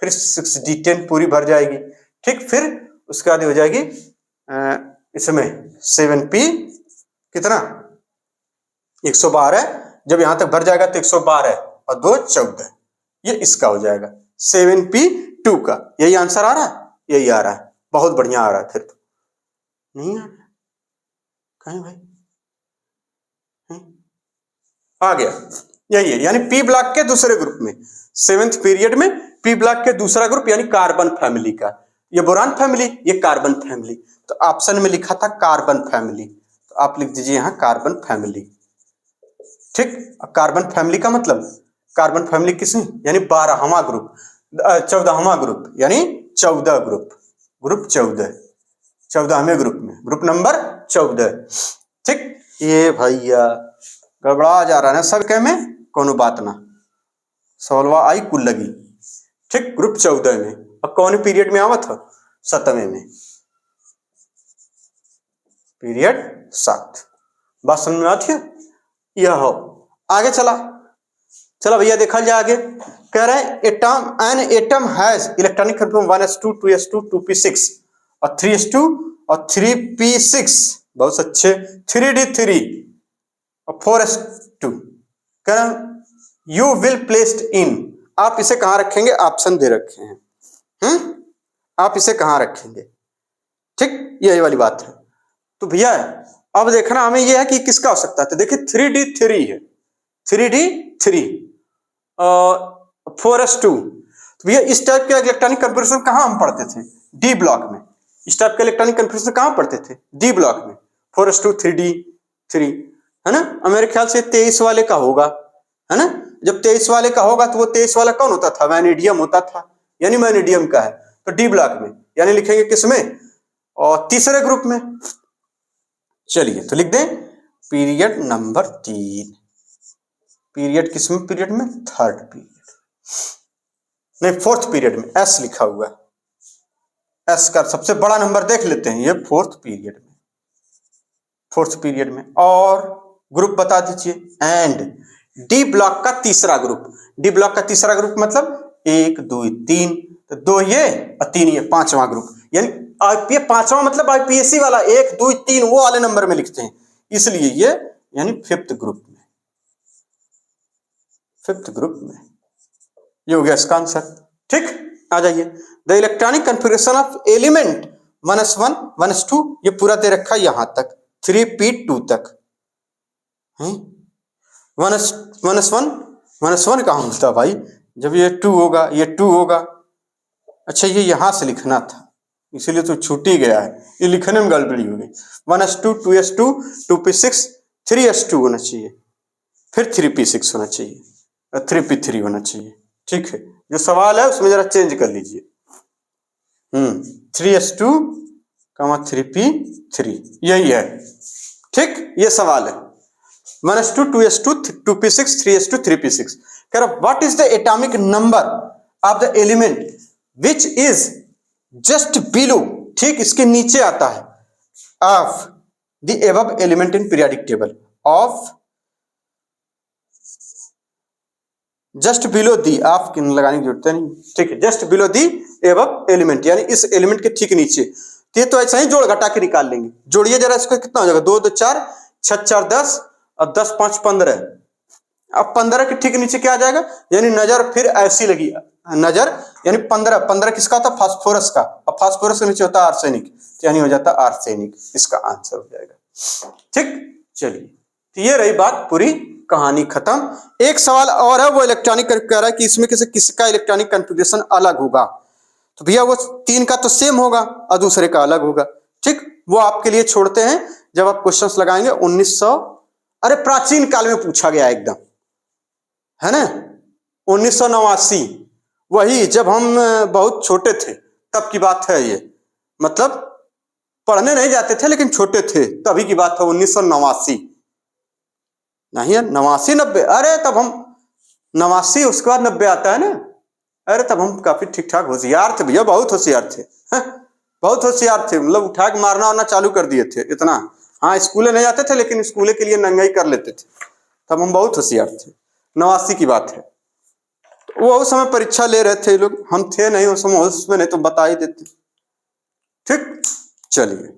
फिर 6d10 पूरी भर जाएगी। ठीक, फिर उसके बाद हो जाएगी इसमें 7p कितना 112, जब यहां तक भर जाएगा तो 112 और 2 14, ये इसका हो जाएगा 7p2 का। यही आंसर आ रहा है, यही आ रहा है, बहुत बढ़िया आ रहा है। फिर तो नहीं आ रहा कहीं भाई, आ गया, यही है, यानी पी ब्लॉक के दूसरे ग्रुप में 7th पीरियड में पी ब्लॉक के दूसरा ग्रुप यानी कार्बन फैमिली का, ये बोरान फैमिली, ये कार्बन फैमिली, तो ऑप्शन में लिखा था कार्बन फैमिली, तो आप लिख दीजिए यहां कार्बन फैमिली। ठीक, कार्बन फैमिली का मतलब कार्बन फैमिली किसमें, यानी 12वां ग्रुप, 14वां ग्रुप, यानी 14 ग्रुप, ग्रुप 14, 14वें ग्रुप में, ग्रुप नंबर 14। ठीक, ये भैया गड़बड़ा जा रहा है सब कह में, कोनो बात ना, सवालवा आई कुल लगी। ठीक, ग्रुप 14 में, अब कौन पीरियड में आवत था? 7वें में, पीरियड 7। बात समझ में आती है? यह हो, आगे चला भैया देखा जाए आगे। कह रहे हैं an atom has electronic configuration 1s2 2s2 2p6 और 3s2 और 3p6, बहुत अच्छे, 3d3 और 4s2। कह रहे हैं यू विल प्लेस्ड इन, आप इसे कहां रखेंगे? ऑप्शन दे रखे हैं, आप इसे कहां रखेंगे? ठीक, यही वाली बात है। तो भैया अब देखना हमें यह है कि किसका हो सकता है, तो देखिए 3d3 है, 3d3 4s2, तो भैया इस टाइप के इलेक्ट्रॉनिक कॉन्फ़िगरेशन कहां हम पढ़ते थे? डी ब्लॉक में। इस टाइप के इलेक्ट्रॉनिक कॉन्फ़िगरेशन कहां पढ़ते थे? डी ब्लॉक में, 4s2 3d3 है ना। मेरे ख्याल से 23 वाले का होगा, है ना। जब 23 वाले का होगा तो वो 23 वाला कौन होता था? वैनेडियम होता था, यानी वैनेडियम का है, तो डी ब्लॉक में, यानी लिखेंगे किसमें? और तीसरे ग्रुप में। चलिए तो लिख दें पीरियड नंबर 3, पीरियड किसमें? पीरियड में 3rd पीरियड, नहीं 4th पीरियड में, एस लिखा हुआ है, एस का सबसे बड़ा नंबर देख लेते हैं, ये 4th पीरियड में, 4th पीरियड में। और ग्रुप बता दीजिए, एंड डी ब्लॉक का तीसरा ग्रुप, डी ब्लॉक का तीसरा ग्रुप मतलब 1 2 3, तो 2 ये और 3 ये, 5वां ग्रुप, यानी आईपीए 5वां मतलब आईपीएससी वाला 1 2 3 वो वाले नंबर में लिखते हैं, इसलिए ये यानी 5th ग्रुप में, 5th ग्रुप में, ये हो गया इसका आंसर। ठीक, आ जाइए, the electronic configuration of element 1s1 1s2, ये पूरा दे रखा यहां तक 3p2 तक, 1s1 कहां होता भाई? जब ये 2 होगा, ये 2 होगा, अच्छा ये यहां से लिखना था, इसीलिए तो छूट ही गया है, ये लिखने में गड़बड़ी हो गई। 1s2 2s2 2p6 3s2 होना चाहिए, फिर 3p6 होना चाहिए और 3p3 होना चाहिए। ठीक है, जो सवाल है उसमें जरा चेंज कर लीजिए, 3s2 3p3 यही है। ठीक, ये सवाल है 1s2 2s2 2p6 3s2 3p6। कह रहा what is the atomic number of the element which is just below, ठीक इसके नीचे आता है, of the above element in periodic table, of just below the, आप लगाने की जरूरत नहीं, ठीक है। Just below the above element, यानी इस एलिमेंट के ठीक नीचे। तो ऐसा ही जोड़ घटा के निकाल लेंगे। जोड़िए जरा इसको, कितना हो जाएगा, 2 2 4, 6 4 10 और 10 5 15। अब 15 के ठीक नीचे क्या आ जाएगा, यानी नजर फिर ऐसी लगी, नजर यानी 15, 15 किसका था, फास्फोरस का, और फास्फोरस के नीचे होता है आर्सेनिक, यानी हो जाता है आर्सेनिक, इसका आंसर हो जाएगा। ठीक, चलिए, तो ये रही बात, पूरी कहानी खत्म। एक सवाल और है, वो इलेक्ट्रॉनिक कह रहा है कि इसमें किसका इलेक्ट्रॉनिक कॉन्फ़िगरेशन अलग होगा। तो भैया वो 3 का तो सेम होगा और दूसरे का अलग होगा। ठीक, वो आपके लिए छोड़ते हैं, जब आप क्वेश्चंस लगाएंगे। 1900, अरे प्राचीन काल में पूछा गया एकदम, है ना, 1989, वही जब हम बहुत छोटे थे तब की बात है ये, मतलब पढ़ने नहीं जाते थे लेकिन छोटे थे तभी की बात है, 1989, नहीं है 89 90, अरे तब हम 89, उसके बाद 90 आता है ना, अरे तब हम काफी ठीक ठाक होशियार थे भैया, बहुत होशियार थे, बहुत होशियार थे, मतलब उठा के मारना वारना चालू कर दिए थे इतना। हाँ, स्कूले नहीं जाते थे लेकिन स्कूले के लिए नंगाई कर लेते थे, तब हम बहुत होशियार थे। 89 की बात है, वो उस समय परीक्षा ले रहे थे लोग, हम थे नहीं उस समय उसमें, नहीं तो बता ही देते। ठीक, चलिए,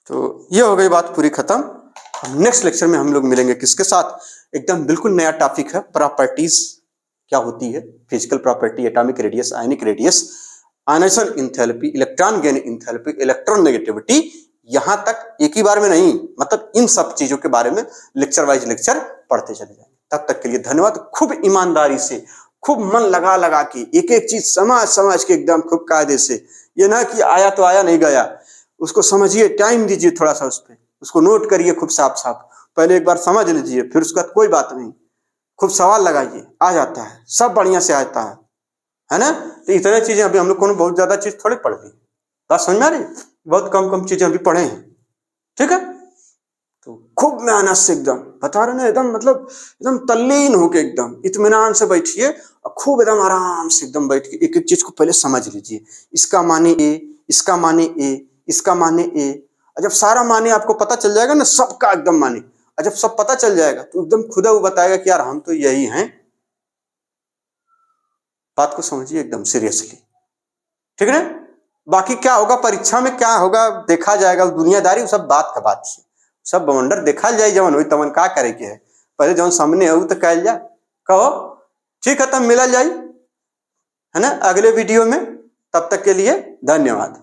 तो ये हो गई बात पूरी खत्म। नेक्स्ट लेक्चर में हम लोग मिलेंगे किसके साथ, एकदम बिल्कुल नया टॉपिक है, प्रॉपर्टीज क्या होती है, physical property, atomic radius, ionic radius, ionisation enthalpy, electron gain enthalpy, electron negativity, यहां तक एक ही बार में नहीं, मतलब इन सब चीजों के बारे में लेक्चर वाइज लेक्चर पढ़ते चले जाएंगे। तब तक के लिए धन्यवाद। खूब ईमानदारी से, खूब मन लगा लगा के एक एक चीज समझ समझ के एकदम खूब कायदे से, ये ना कि आया तो आया नहीं गया, उसको समझिए, टाइम दीजिए थोड़ा सा उस पर, उसको नोट करिए खूब साफ साफ, पहले एक बार समझ लीजिए, फिर उसके बाद कोई बात नहीं, खूब सवाल लगाइए, आ जाता है, सब बढ़िया से आता है ना। तो इतने चीजें अभी हम लोग को बहुत ज्यादा चीज थोड़ी पढ़ ली, बात समझ में आ रही, बहुत कम कम चीजें अभी पढ़े हैं। ठीक है, तो खूब मेहनत से एकदम बता रहे ना, एकदम मतलब एकदम तल्लीन होके एकदम इत्मीनान से बैठिए और खूब एकदम आराम से एकदम बैठ के एक एक चीज को पहले समझ लीजिए, इसका माने ए, इसका माने ए, इसका माने ए। और जब सारा माने आपको पता चल जाएगा ना, सबका एकदम माने, और जब सब पता चल जाएगा तो एकदम खुदा वो बताएगा कि यार हम तो यही हैं। बात को समझिए एकदम सीरियसली, ठीक है ना। बाकी क्या होगा परीक्षा में, क्या होगा देखा जाएगा, दुनियादारी सब बात का बात है, सब बवंडर देखा जाए, जवन हुई तवन का करे के है, पहले जवन सामने हो तो कह जा कहो। ठीक है, तब मिला जाए, है ना, अगले वीडियो में। तब तक के लिए धन्यवाद।